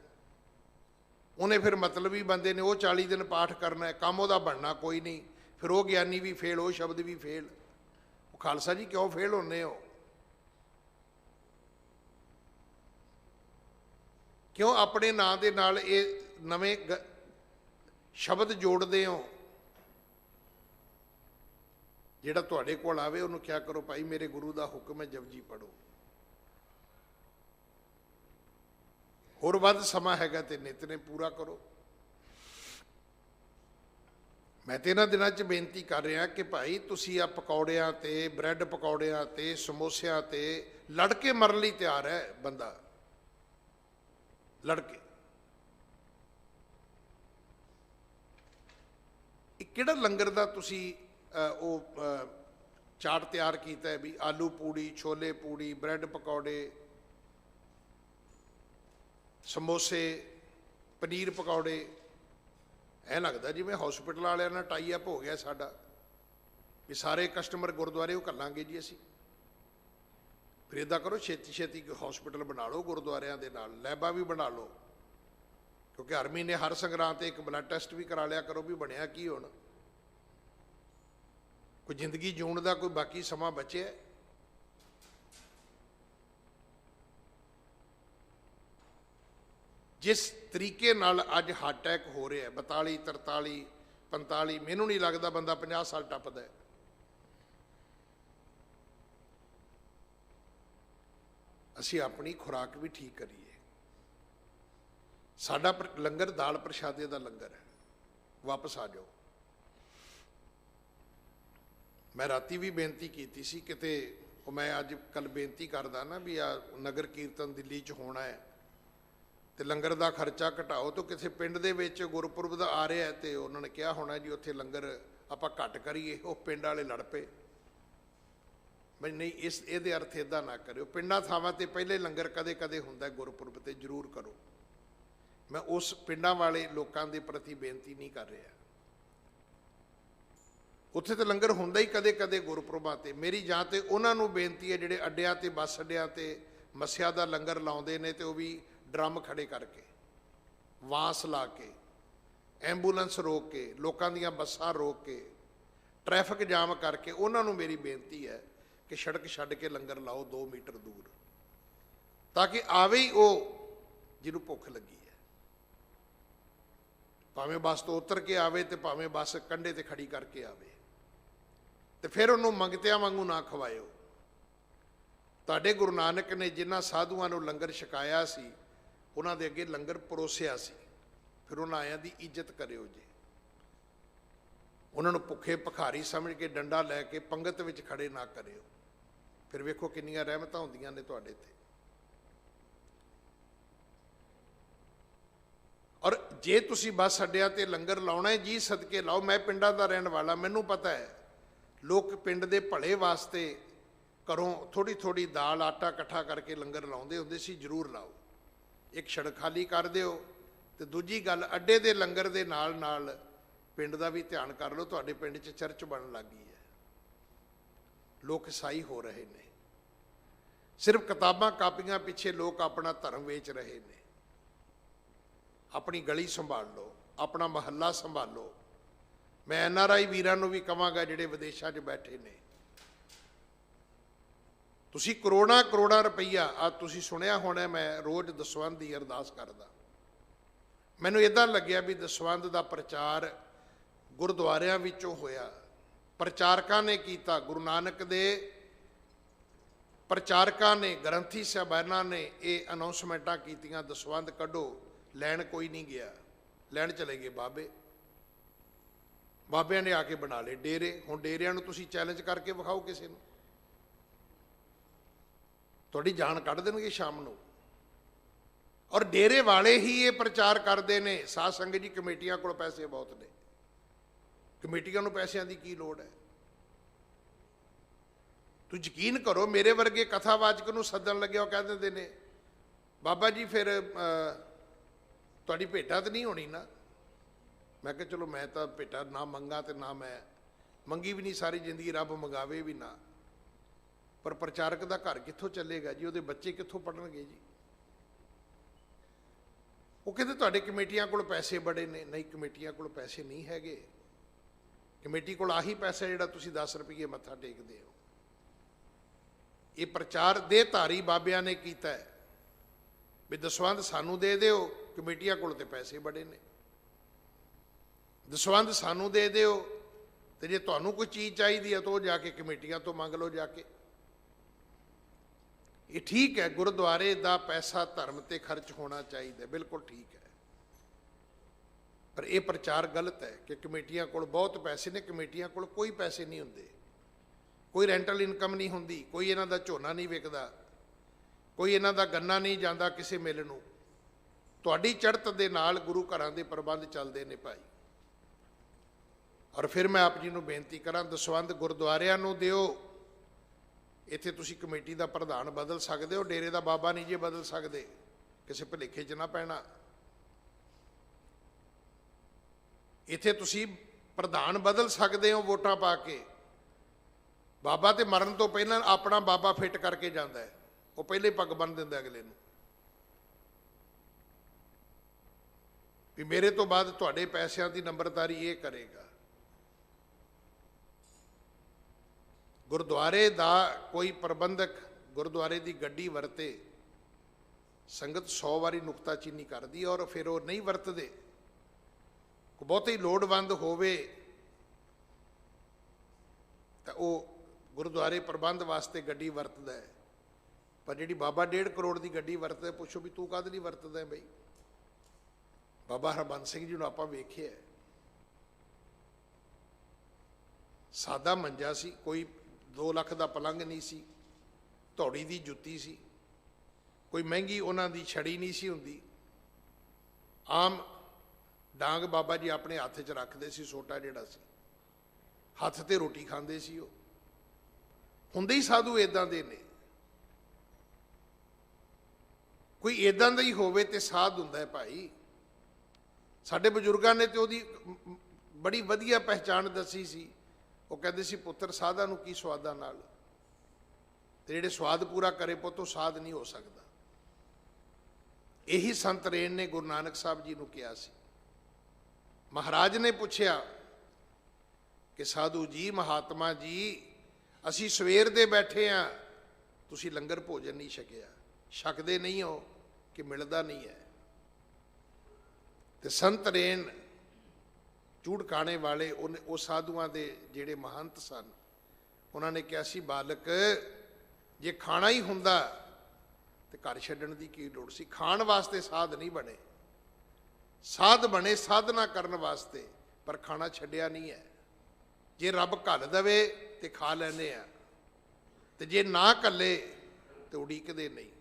ਉਹਨੇ ਫਿਰ ਮਤਲਬੀ ਬੰਦੇ ਨੇ ਉਹ 40 ਦਿਨ ਪਾਠ ਕਰਨਾ ਹੈ, ਕੰਮ ਉਹਦਾ ਬਣਨਾ ਕੋਈ ਨਹੀਂ। ਫਿਰ ਉਹ ਗਿਆਨੀ ਵੀ ਫੇਲ, ਉਹ ਸ਼ਬਦ ਵੀ ਫੇਲ। ਉਹ ਖਾਲਸਾ ਜੀ ਕਿਉਂ ਫੇਲ ਹੁੰਦੇ ਹੋ? ਕਿਉਂ ਆਪਣੇ ਨਾਂ ਦੇ ਨਾਲ ਇਹ ਨਵੇਂ ਸ਼ਬਦ ਜੋੜਦੇ ਹੋ? ਜਿਹੜਾ ਤੁਹਾਡੇ ਕੋਲ ਆਵੇ ਉਹਨੂੰ ਕਿਹਾ ਕਰੋ ਭਾਈ ਮੇਰੇ ਗੁਰੂ ਦਾ ਹੁਕਮ ਹੈ ਜਪਜੀ ਪੜ੍ਹੋ। ਹੋਰ ਵੱਧ ਸਮਾਂ ਹੈਗਾ ਤੇ ਨਿਤ ਨੇ ਪੂਰਾ ਕਰੋ। मैं तो इन्हां दिनां 'च बेनती कर रहा कि भाई तुसीं आ पकौड़ियां ते ब्रैड पकौड़ियां ते समोसियां ते लड़ के मरन लई तैयार है बंदा, लड़ के। किहड़ा लंगर दा तुसीं चार्ट तैयार कीता है भी आलू पूड़ी, छोले पूड़ी, ब्रैड पकौड़े, समोसे, पनीर पकौड़े। ऐ लगता जिवें हॉस्पिटल वालियां नाल टाई अप हो गया साडा भी सारे कस्टमर गुरुद्वारे वो घल्लांगे जी असीं। फिर इदां करो छेती छेती हॉस्पिटल बना लो गुरुद्वारियां दे नाल, लैबां भी बना लो, क्योंकि हर महीने हर संगरांद ते एक ब्लड टेस्ट भी करा लिया करो भी बनिया की हुण। कोई जिंदगी जीउण दा कोई बाकी समा बचिआ? जिस तरीके नाल अज हार्ट अटैक हो रहा है 42, 43, 45, मैनू नहीं लगता बंदा 50 साल टपदा है। असी अपनी खुराक भी ठीक करिए। साडा लंगर दाल प्रशादे का लंगर है, वापस आ जाओ। मैं राती भी बेनती की सी किते, मैं अज कल बेनती करदा ना भी आ नगर कीर्तन दिल्ली च होना है तो लंगर का खर्चा घटाओ। तो किसी पिंड दे विच गुरपुरब दा आ रहा है तो उन्होंने कहा होना जी उत्थे लंगर आपां घट करिए, वो पिंड वाले लड़ पे। मैं नहीं, इस ये अर्थ इदा ना करो। पिंडां थावां ते पहले लंगर कदे कदे हुंदा गुरपुरब ते जरूर करो। मैं उस पिंडां वाले लोकां दे प्रति बेनती नहीं कर रहा। उत्थे तो लंगर हुंदा ही कदे कदे गुरपुरबां ते। मेरी जां ते उन्हां नूं बेनती है जिहड़े अड्डियां ते बस अड्डियां ते मस्सिया दा लंगर लाउंदे ने ते वो भी ड्रम खड़े करके, वांस ला के, एंबूलेंस रोक के, लोगों दियां बसां रोक के, ट्रैफिक जाम करके, उन्होंने मेरी बेनती है कि सड़क छड्ड के लंगर लाओ 2 मीटर दूर, ताकि आवे ही वो जिन्होंने भुख लगी है। भावें बस तो उतर के आवे तो भावें बस कंढे ते खड़ी करके आवे, तो फिर उन्होंने मंगतिया वांगू ना खवायो। तुहाडे गुरु नानक ने जिन्हां साधुआं नूं लंगर छकाया सी, उन्हां दे अगे लंगर परोसिया सी, फिर उन्हां आयां दी इज्जत करियो जी। उन्हां नूं भुखे भखारी समझ के डंडा लैके पंगत विच खड़े ना करियो। फिर वेखो किन्नियां रहमतां हुंदियां ने तुहाडे ते। और जे तुसीं बस अड्डियां ते लंगर लाउणा है जी सदके लाओ। मैं पिंडां दा रहण वाला, मैनूं पता है लोग पिंड दे भले वास्ते घरों थोड़ी थोड़ी दाल आटा इकट्ठा करके लंगर लाउंदे हुंदे सी। जरूर लाओ, एक सड़क खाली कर दिओ। ते दूजी गल, अड्डे दे लंगर दे नाल नाल पिंड दा भी ध्यान कर लो। तुहाडे पिंड च चर्च बनन लग गई है, लोग ईसाई हो रहे ने। सिर्फ किताबां कापियां पिछे लोग अपना धर्म वेच रहे ने। अपनी गली संभाल लो, अपना महल्ला संभालो। मैं NRI वीरां नूं भी कहांगा जिहड़े विदेशां 'च बैठे ने, तुसीं करोड़ां करोड़ां रुपईया तुसीं सुनिया होना, मैं रोज़ दसवंध की अरदास करदा। मैनूं इदां लग्गिया भी दसवंध का प्रचार गुरुद्वारियां विचों होया, प्रचारकां ने कीता। गुरु नानक दे प्रचारकां ने, ग्रंथी साहबानां ने ये अनाउंसमेंटां कीतियां दसवंध कढो। लैण कोई नहीं गया, लैण चले गए बाबे। बाबियां ने आके बना ले डेरे। हुण डेरियां नूं तुसीं चैलेंज करके विखाओ किसी नूं, थोड़ी जान कढ़ देणगे शाम नूं। और डेरे वाले ही ये प्रचार करते हैं। साध संगत जी कमेटियां कोल पैसे बहुत ने, कमेटियां नूं पैसिਆਂ की की लोड़ है? तू यकीन करो, मेरे वर्गे कथावाचक नूं सदन लगे वो कह देंदे ने बाबा जी फिर तुहाडी भेटा तो नहीं होनी ना। मैं कहा चलो मैं तो भेटा ना मंगा तो ना मैं मंगी भी नहीं सारी जिंदगी, रब मंगावे भी ना। पर प्रचारक का घर कित्थों चलेगा जी, वो बच्चे कित्थों पढ़नगे जी। वो कहते तुहाडे कमेटियां कोल पैसे बड़े ने। नहीं, कमेटियां कोल पैसे नहीं हैगे। कमेटी कोल आही पैसा जिहड़ा तुसीं 10 रुपये मत्था टेकदे हो। ये प्रचार देहधारी बाबियां ने कीता है भी दसवंध सानू दे दिओ, कमेटियां कोल ते पैसे बड़े ने। दसवंध सानू दे दिओ ते जे तुहानू कोई चीज़ चाहिदी है तो जाके कमेटियां तो मंग लो जाके। ये ठीक है, गुरुद्वारे का पैसा धर्म ते खर्च होना चाहिए, बिल्कुल ठीक है। पर यह प्रचार गलत है कि कमेटियां कोल बहुत पैसे ने। कमेटियां कोल कोई पैसे नहीं होंगे, कोई रेंटल इनकम नहीं होंगी, कोई इन्हां दा झोना नहीं विकदा, कोई इन्हां दा गन्ना नहीं जाता किसी मिल नूं। तुहाडी चढ़त दे नाल गुरु घरां दे प्रबंध चलदे ने भाई। और फिर मैं आप जी नूं बेनती करां, दसवंध गुरुद्वारियां नूं दिओ। इत्थे तुसीं कमेटी दा प्रधान बदल सकदे हो, डेरे दा बाबा नहीं जे बदल सकदे, किसी भुलेखे च ना पैना। इत्थे तुसीं प्रधान बदल सकदे हो वोटां पा के। बाबा ते मरण तो पहलां अपना बाबा फिट करके जांदा है, वो पहले ही पग बन दिंदा अगले नूं भी मेरे तो बाद तुहाडे पैसिਆਂ ਦੀ नंबरदारी ये करेगा। गुरुद्वारे दा कोई प्रबंधक गुरुद्वारे की गड्डी वरते, संगत 100 वारी नुकताचीनी करदी और फिर वो नहीं वरतदे। बहुत ही लोड़वंद होवे तो वो गुरुद्वारे प्रबंध वास्ते गड्डी वरतदा है, पर जिहड़ी बाबा 1.5 करोड़ की गड्डी वरतदा, पुछो भी तू कद नहीं वरतदा है बई। बाबा हरबंस सिंह जी नूं आपां वेखिआ, सादा मंजा सी, कोई 2 लाख का पलंग नहीं सी, धौड़ी की जुत्ती सी, कोई महंगी उन्हां दी छड़ी नहीं सी हुंदी। आम डांग बाबा जी अपने हत्थ च रखते सी, सोटा जिहड़ा सी हत्थ ते रोटी खांदे सी। वो हुंदे ही साधु इदां दे ने। कोई इदां दा ही होवे ते साध हुंदा है भाई। साडे बजुर्गां ने तो ओहदी बड़ी वधिया पहचान दसी सी। वो कहते सी पुत्र साधा नूं की स्वादा नाल, ते जिहड़े स्वाद पूरा करे पुੱਤ साध नहीं हो सकता। यही संत रेन ने गुरु नानक साहब जी नूं कहा सी। महाराज ने पूछया कि साधु जी महात्मा जी असी सवेर दे बैठे हाँ, तुसी लंगर भोजन नहीं छकिया, छकदे नहीं हो कि मिलदा नहीं है। ते संत रेन चूड़काने वाले उन साधुआं दे जिहड़े महंत सन, उन्होंने कहा सी बालक जे खाना ही हुंदा ते घर छड्डण दी की लोड़ सी। खाण वास्ते साध नहीं बने, साध बने साधना करन वास्ते, पर खाना छड्डिया नहीं है। जे रब घल दवे ते खा लैने आ, ते जे ना घले ते उड़ीकदे नहीं।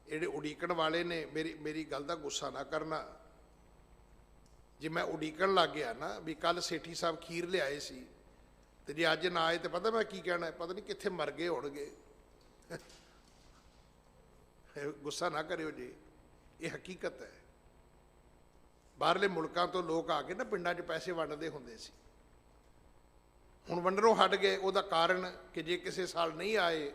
जिहड़े उड़ीकण वाले ने, मेरी गल दा गुस्सा ना करना। जे मैं उड़ीकण लग गया ना भी कल सेठी साहब खीर लियाए सी ते जे अज ना आए तो पता मैं की कहना है, पता नहीं कित्थे मर गए होणगे। गुस्सा ना करियो जी, ये हकीकत है। बाहरले मुल्कां तो लोग आके ना पिंडां 'च पैसे वंडदे हुंदे सी, हुण वंडणों हट गए। उहदा कारण कि जे किसी साल नहीं आए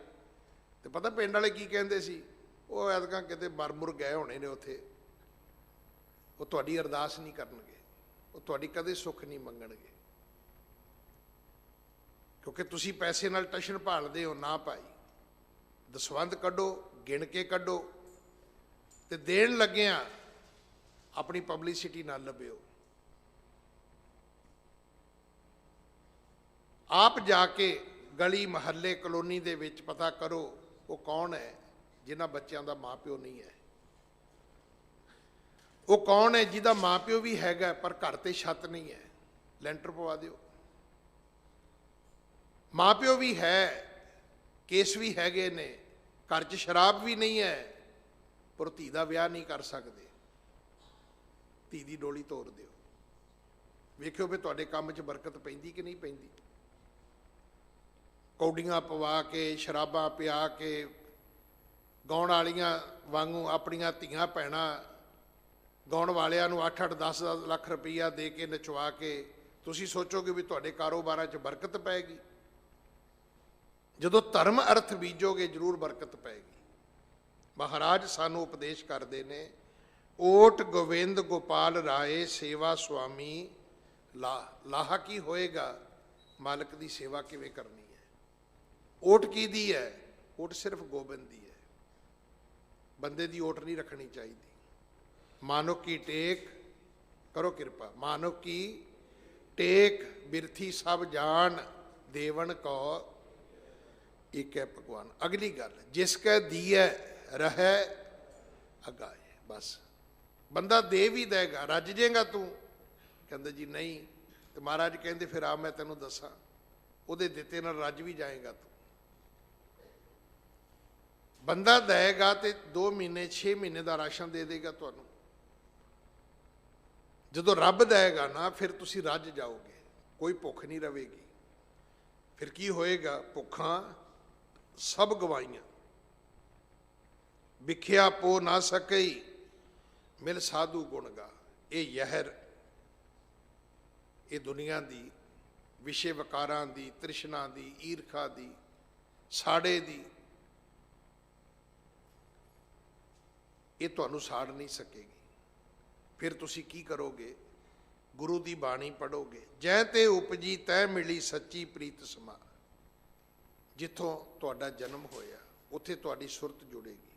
तो पता पिंड वाले की कहंदे सी, वो ऐतकां किते मर मुर गए होणे ने उत्थे, वो तुहाडी अरदास नहीं करनगे, वो तुहाडी कदे सुख नहीं मंगणगे, क्योंकि तुसी पैसे नाल टशन भालदे हो ना भाई। दसवंध कड्डो, गिण के कड्डो, ते देण लग्गिआं अपनी पब्लिसिटी ना लभ्यो। आप जाके गली महल्ले कलोनी दे विच पता करो वो कौन है जिन्हां बच्चों का माँ प्यो नहीं है, वो कौन है जिहदा माँ प्यो भी हैगा पर घर ते छत नहीं है, लैंटर पवा दिओ। माँ प्यो भी है, केस भी हैगे ने, घर च शराब भी नहीं है, पर धी दा विआह नहीं कर सकते, धी दी डोली तोड़ दिओ। वेखियो भी तुहाडे काम च बरकत पैंदी कि नहीं पैंदी। कौडियां पवा के, शराबां पिया के, गाउण वालियां वांगू अपनियां धीआं भैणां गाउण वालियां नूं 8-8 10-10 लाख रुपया दे के नचवा के तुसीं सोचोगे भी तुहाडे कारोबारां 'च बरकत पैगी। जदों धर्म अर्थ बीजोगे जरूर बरकत पैगी। महाराज सानू उपदेश करते ने, ओट गोविंद गोपाल राय सेवा स्वामी लाहा की होएगा, मालक की सेवा किवें करनी है। ओट की दी है? ओट सिर्फ गोबिंद दी है, बंदे की ओट नहीं रखनी चाहिए। मानो की टेक, करो कृपा, मानो की टेक बिरथी सब जान, देवन को एक है भगवान। अगली गल, जिसका दिए रहे अगाए, बस ਬੰਦਾ ਦੇ ਵੀ ਦੇਗਾ, ਰੱਜ ਜਾਏਗਾ ਤੂੰ? ਕਹਿੰਦੇ ਜੀ ਨਹੀਂ। ਤੇ ਮਹਾਰਾਜ ਕਹਿੰਦੇ ਫਿਰ ਆ ਮੈਂ ਤੈਨੂੰ ਦੱਸਾਂ, ਉਹਦੇ ਦਿੱਤੇ ਨਾਲ ਰੱਜ ਵੀ ਜਾਏਗਾ ਤੂੰ। ਬੰਦਾ ਦੇਗਾ ਤੇ 2 ਮਹੀਨੇ 6 ਮਹੀਨੇ ਦਾ ਰਾਸ਼ਨ ਦੇ ਦੇਗਾ ਤੁਹਾਨੂੰ। ਜਦੋਂ ਰੱਬ ਦੇਗਾ ਨਾ ਫਿਰ ਤੁਸੀਂ ਰੱਜ ਜਾਓਗੇ, ਕੋਈ ਭੁੱਖ ਨਹੀਂ ਰਵੇਗੀ। ਫਿਰ ਕੀ ਹੋਏਗਾ? ਭੁੱਖਾਂ ਸਭ ਗਵਾਈਆਂ, ਵਿਖਿਆ ਪੋ ਨਾ ਸਕਈ, ਮਿਲ ਸਾਧੂ ਗੁਣ ਗਾ। ਇਹ ਯਹਿਰ, ਇਹ ਦੁਨੀਆ ਦੀ ਵਿਸ਼ੇ ਵਿਕਾਰਾਂ ਦੀ, ਤ੍ਰਿਸ਼ਨਾ ਦੀ, ਈਰਖਾ ਦੀ, ਸਾੜੇ ਦੀ, ਇਹ ਤੁਹਾਨੂੰ ਸਾੜ ਨਹੀਂ ਸਕੇਗੀ। ਫਿਰ ਤੁਸੀਂ ਕੀ ਕਰੋਗੇ? ਗੁਰੂ ਦੀ ਬਾਣੀ ਪੜ੍ਹੋਗੇ। ਜੈ ਤੇ ਉਪਜੀ ਤੈ ਮਿਲੀ ਸੱਚੀ ਪ੍ਰੀਤ ਸਮਾ। ਜਿੱਥੋਂ ਤੁਹਾਡਾ ਜਨਮ ਹੋਇਆ ਉੱਥੇ ਤੁਹਾਡੀ ਸੁਰਤ ਜੁੜੇਗੀ,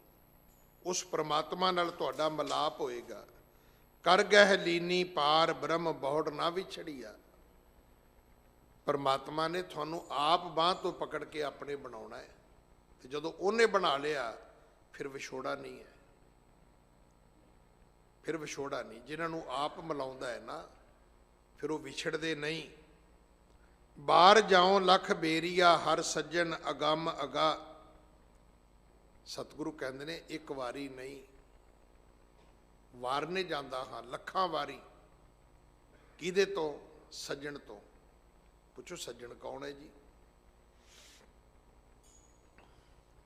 ਉਸ ਪ੍ਰਮਾਤਮਾ ਨਾਲ ਤੁਹਾਡਾ ਮਿਲਾਪ ਹੋਏਗਾ। ਕਰ ਗਹਿ ਲੀਨੀ ਪਾਰ ਬ੍ਰਹਮ ਬਹੁੜ ਨਾ ਵਿਛੜੀਆ। ਪਰਮਾਤਮਾ ਨੇ ਤੁਹਾਨੂੰ ਆਪ ਬਾਂਹ ਤੋਂ ਪਕੜ ਕੇ ਆਪਣੇ ਬਣਾਉਣਾ ਹੈ, ਤੇ ਜਦੋਂ ਉਹਨੇ ਬਣਾ ਲਿਆ ਫਿਰ ਵਿਛੋੜਾ ਨਹੀਂ ਹੈ, ਫਿਰ ਵਿਛੋੜਾ ਨਹੀਂ। ਜਿਨ੍ਹਾਂ ਨੂੰ ਆਪ ਮਿਲਾਉਂਦਾ ਹੈ ਨਾ, ਫਿਰ ਉਹ ਵਿਛੜਦੇ ਨਹੀਂ। ਬਾਹਰ ਜਾਉ ਲੱਖ ਬੇਰੀਆ, ਹਰ ਸੱਜਣ ਅਗੰਮ ਅਗਾ। ਸਤਿਗੁਰੂ ਕਹਿੰਦੇ ਨੇ ਇੱਕ ਵਾਰੀ ਨਹੀਂ, ਵਾਰਨੇ ਜਾਂਦਾ ਹਾਂ ਲੱਖਾਂ ਵਾਰੀ। ਕਿਹਦੇ ਤੋਂ? ਸੱਜਣ ਤੋਂ। ਪੁੱਛੋ ਸੱਜਣ ਕੌਣ ਹੈ ਜੀ?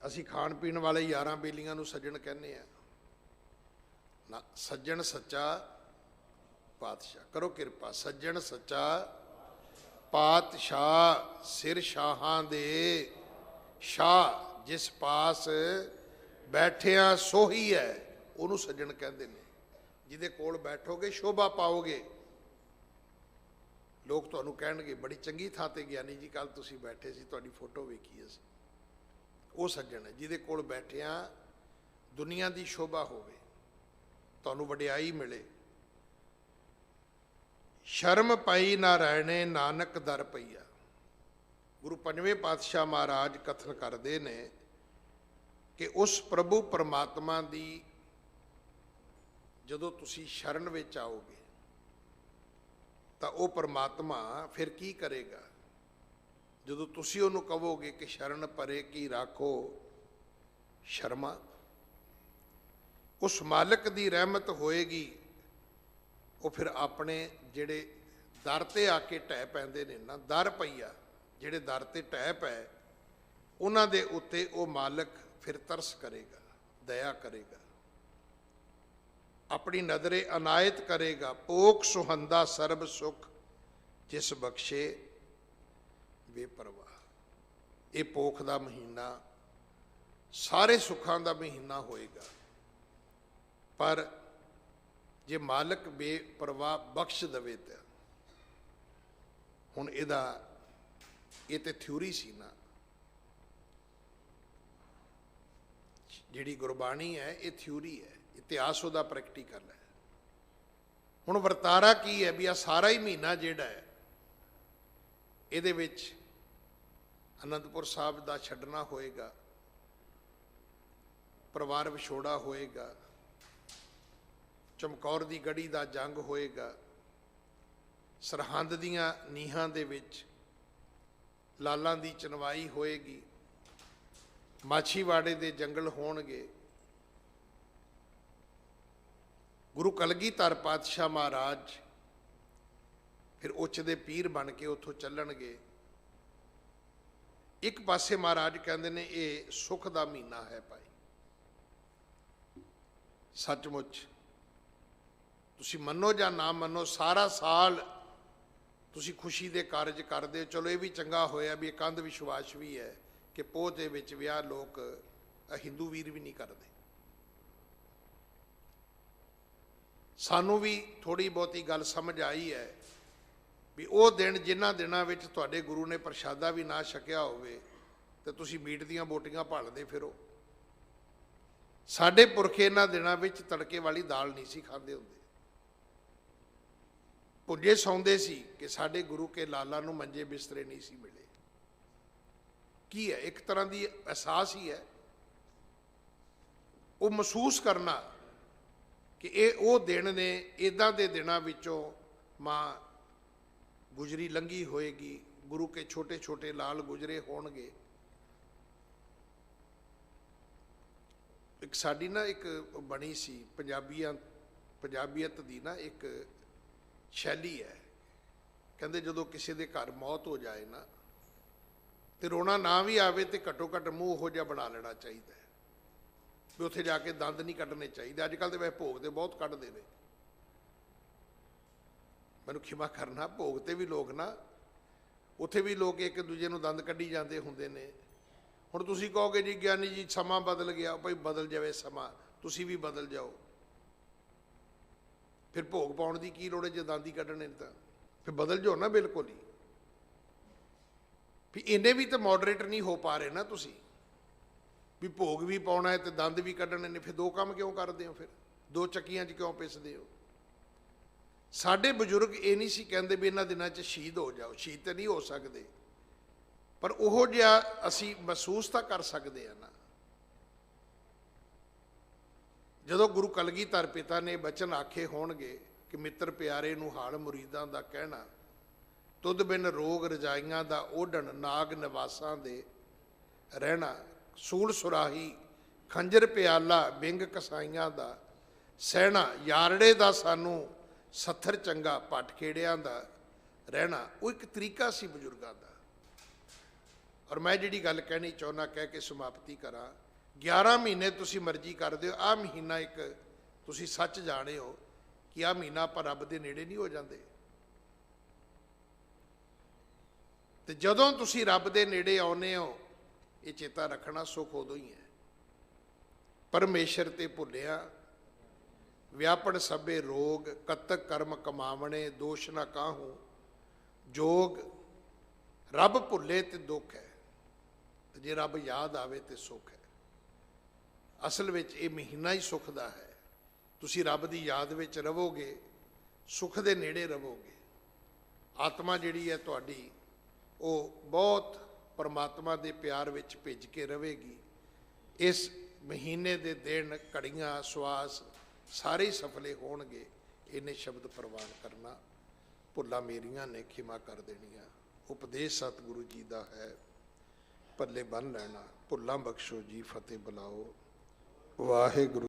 ਅਸੀਂ ਖਾਣ ਪੀਣ ਵਾਲੇ ਯਾਰਾਂ ਬੇਲੀਆਂ ਨੂੰ ਸੱਜਣ ਕਹਿੰਦੇ ਆ ਨਾ। ਸੱਜਣ ਸੱਚਾ ਪਾਤਸ਼ਾਹ। ਕਰੋ ਕਿਰਪਾ। ਸੱਜਣ ਸੱਚਾ ਪਾਤਸ਼ਾਹ, ਸਿਰ ਸ਼ਾਹਾਂ ਦੇ ਸ਼ਾਹ, ਜਿਸ ਪਾਸ ਬੈਠਿਆ ਸੋਹੀ ਹੈ, ਉਹਨੂੰ ਸੱਜਣ ਕਹਿੰਦੇ ਨੇ। ਜਿਹਦੇ ਕੋਲ ਬੈਠੋਗੇ ਸ਼ੋਭਾ ਪਾਓਗੇ। ਲੋਕ ਤੁਹਾਨੂੰ ਕਹਿਣਗੇ ਬੜੀ ਚੰਗੀ ਥਾਂ ਤੇ ਗਿਆਨੀ ਜੀ ਕੱਲ ਤੁਸੀਂ ਬੈਠੇ ਸੀ, ਤੁਹਾਡੀ ਫੋਟੋ ਵੇਖੀ ਅਸੀਂ। ਉਹ ਸੱਜਣ ਹੈ ਜਿਹਦੇ ਕੋਲ ਬੈਠਿਆ ਦੁਨੀਆ ਦੀ ਸ਼ੋਭਾ ਹੋਵੇ, ਤੁਹਾਨੂੰ ਵਡਿਆਈ ਮਿਲੇ। ਸ਼ਰਮ ਪਾਈ ਨਾ ਰਹਿਣੇ ਨਾਨਕ ਦਰ ਪਈਆ। ਗੁਰੂ ਪੰਜਵੇਂ ਪਾਤਸ਼ਾਹ ਮਹਾਰਾਜ ਕਥਨ ਕਰਦੇ ਨੇ ਕਿ ਉਸ ਪ੍ਰਭੂ ਪਰਮਾਤਮਾ ਦੀ ਜਦੋਂ ਤੁਸੀਂ ਸ਼ਰਨ ਵਿੱਚ ਆਓਗੇ ਤਾਂ ਉਹ ਪਰਮਾਤਮਾ ਫਿਰ ਕੀ ਕਰੇਗਾ? ਜਦੋਂ ਤੁਸੀਂ ਉਹਨੂੰ ਕਹੋਗੇ ਕਿ ਸ਼ਰਨ ਪਰੇ ਕੀ ਰਾਖੋ ਸ਼ਰਮਾ, ਉਸ ਮਾਲਕ ਦੀ ਰਹਿਮਤ ਹੋਏਗੀ। ਉਹ ਫਿਰ ਆਪਣੇ ਜਿਹੜੇ ਦਰ ਤੇ ਆ ਕੇ ਢਹਿ ਪੈਂਦੇ ਨੇ ਨਾ, ਦਰ ਪਈਆ, ਜਿਹੜੇ ਦਰ ਤੇ ਢਹਿ ਪਏ, ਉਹਨਾਂ ਦੇ ਉੱਤੇ ਉਹ ਮਾਲਕ ਫਿਰ ਤਰਸ ਕਰੇਗਾ, ਦਇਆ ਕਰੇਗਾ, ਆਪਣੀ ਨਜ਼ਰੇ ਅਨਾਇਤ ਕਰੇਗਾ। ਪੋਖ ਸੁਹੰਦਾ ਸਰਬ ਸੁਖ, ਜਿਸ ਬਖਸ਼ੇ ਬੇਪਰਵਾਹ। ਇਹ ਪੋਖ ਦਾ ਮਹੀਨਾ ਸਾਰੇ ਸੁੱਖਾਂ ਦਾ ਮਹੀਨਾ ਹੋਏਗਾ, ਪਰ ਜੇ ਮਾਲਕ ਬੇਪਰਵਾਹ ਬਖਸ਼ ਦੇਵੇ ਤਾਂ। ਹੁਣ ਇਹ ਤੇ ਥਿਊਰੀ ਸੀ ਨਾ, ਜਿਹੜੀ ਗੁਰਬਾਣੀ ਹੈ ਇਹ ਥਿਊਰੀ ਹੈ, ਇਤਿਹਾਸ ਉਹਦਾ ਪ੍ਰੈਕਟੀਕਲ ਹੈ। ਹੁਣ ਵਰਤਾਰਾ ਕੀ ਹੈ ਵੀ ਆ ਸਾਰਾ ਹੀ ਮਹੀਨਾ ਜਿਹੜਾ ਹੈ ਇਹਦੇ ਵਿੱਚ ਅਨੰਦਪੁਰ ਸਾਹਿਬ ਦਾ ਛੱਡਣਾ ਹੋਏਗਾ, ਪਰਿਵਾਰ ਵਿਛੋੜਾ ਹੋਏਗਾ, ਚਮਕੌਰ ਦੀ ਗੜੀ ਦਾ ਜੰਗ ਹੋਏਗਾ, ਸਰਹੰਦ ਦੀਆਂ ਨੀਹਾਂ ਦੇ ਵਿੱਚ ਲਾਲਾਂ ਦੀ ਚਨਵਾਈ ਹੋਏਗੀ, ਮਾਛੀਵਾੜੇ ਦੇ ਜੰਗਲ ਹੋਣਗੇ। ਗੁਰੂ ਕਲਗੀਧਰ ਪਾਤਸ਼ਾਹ ਮਹਾਰਾਜ ਫਿਰ ਉੱਚ ਦੇ ਪੀਰ ਬਣ ਕੇ ਉੱਥੋਂ ਚੱਲਣਗੇ। ਇੱਕ ਪਾਸੇ ਮਹਾਰਾਜ ਕਹਿੰਦੇ ਨੇ ਇਹ ਸੁੱਖ ਦਾ ਮਹੀਨਾ ਹੈ ਭਾਈ, ਸੱਚਮੁੱਚ ਤੁਸੀਂ ਮੰਨੋ ਜਾਂ ਨਾ ਮੰਨੋ, ਸਾਰਾ ਸਾਲ ਤੁਸੀਂ ਖੁਸ਼ੀ ਦੇ ਕਾਰਜ ਕਰਦੇ ਹੋ। ਚਲੋ ਇਹ ਵੀ ਚੰਗਾ ਹੋਇਆ ਵੀ ਇੱਕ ਅੰਧ ਵਿਸ਼ਵਾਸ ਵੀ ਹੈ ਕਿ ਪੋਹ ਦੇ ਵਿੱਚ ਵਿਆਹ ਲੋਕ ਹਿੰਦੂ ਵੀਰ ਵੀ ਨਹੀਂ ਕਰਦੇ। ਸਾਨੂੰ ਵੀ ਥੋੜ੍ਹੀ ਬਹੁਤੀ ਗੱਲ ਸਮਝ ਆਈ ਹੈ ਵੀ ਉਹ ਦਿਨ ਜਿਨ੍ਹਾਂ ਦਿਨਾਂ ਵਿੱਚ ਤੁਹਾਡੇ ਗੁਰੂ ਨੇ ਪ੍ਰਸ਼ਾਦਾ ਵੀ ਨਾ ਛਕਿਆ ਹੋਵੇ ਤੇ ਤੁਸੀਂ ਮੀਟ ਦੀਆਂ ਬੋਟੀਆਂ ਭਾਲਦੇ ਫਿਰੋ। ਸਾਡੇ ਪੁਰਖੇ ਇਹਨਾਂ ਦਿਨਾਂ ਵਿੱਚ ਤੜਕੇ ਵਾਲੀ ਦਾਲ ਨਹੀਂ ਸੀ ਖਾਂਦੇ ਹੁੰਦੇ, ਭੁੱਜੇ ਸੌਂਦੇ ਸੀ ਕਿ ਸਾਡੇ ਗੁਰੂ ਕੇ ਲਾਲਾ ਨੂੰ ਮੰਜੇ ਬਿਸਤਰੇ ਨਹੀਂ ਸੀ ਮਿਲੇ। ਕੀ ਹੈ? ਇੱਕ ਤਰ੍ਹਾਂ ਦੀ ਅਹਿਸਾਸ ਹੀ ਹੈ, ਉਹ ਮਹਿਸੂਸ ਕਰਨਾ कि ये वो दिन ने, इदां दे दिनां विचों माँ गुजरी लंघी होएगी, गुरु के छोटे छोटे लाल गुजरे होणगे। एक साडी ना एक बनी सी पंजाबीयत दी ना एक शैली है, कहंदे जदों किसी दे घर मौत हो जाए ना तो रोना ना भी आवे तो घट्टो घट्ट मूँह हो जा बना लेना चाहिए भी उत्थे जाके दंद नहीं कड्ढने चाहिए। अजकल तो वैसे भोग तो बहुत कढ़ते हैं, मैनूं खिमा करना, भोग ते भी लोग ना उत्थे भी लोग एक दूजे नूं दंद कड्ढी जाते होंदे ने। हुण तुसीं कहोगे जी ज्ञानी जी समा बदल गया, भाई बदल जाए समा, तुसीं भी बदल जाओ, फिर भोग पाउण दी की लोड़ है जे दंद ही कड्ढने तां फिर बदल जाओ ना बिल्कुल ही। भी इन्ने भी तो मॉडरेट नहीं हो पा रहे ना तुसीं, भी भोग भी पाउणा है तो दंद भी कड्ढने ने, फिर दो काम क्यों करदे हो, फिर दो चक्कियां 'च क्यों पिसदे हो। साडे बजुर्ग ये नहीं सी कहंदे भी इन्हां दिनां 'च शहीद हो जाओ, शहीद तो नहीं हो सकते पर उहो जिहा असीं महसूस तो कर सकते हैं ना। जदों गुरु कलगीधर पिता ने बचन आखे होणगे कि मित्र प्यारे नूं हाल मुरीदां दा कहना, तुद बिन रोग रजाइयां दा ओढ़ण, नाग निवासां दे रहना, सूल सुराही खंजर प्याला बिंग कसाइयां दा सहना, यारड़े दा सानू सत्थर चंगा पट खेड़ियां दा रहना। वो एक तरीका सी बजुर्गां दा। और मैं जिहड़ी गल कहनी चाहुंदा कह के समाप्ति करा, 11 महीने तुसी मर्जी कर दिओ, आ महीना एक तुसी सच जाने हो कि आ महीना आपां रब दे नेड़े नहीं हो जाते। ते जदों तुसी रब दे नेड़े आउंदे हो, ये चेता रखना सुख उदों ही है। परमेश्वर ते भुलिया व्यापण सबे रोग, कतक कर्म कमावणे, दोष ना काहू जोग, रब भुले ते दुख है, जे रब याद आवे ते सुख है। असल विच ये महीना ही सुख दा है। तुसी रब दी याद विच रवोगे, सुख दे नेड़े रवोगे, आत्मा जिहड़ी है तुहाडी वो बहुत परमात्मा दे प्यार विच भिज के रहेगी। इस महीने दे दिन, घड़ियां, श्वास सारे ही सफले होणगे। इन्हें शब्द प्रवान करना, भुल्लां मेरियां ने खिमा कर देनियां। उपदेश सतगुरु जी दा है, पल्ले बन लेना। भुल्लां बख्शो जी, फतेह बुलाओ। वाहिगुरू।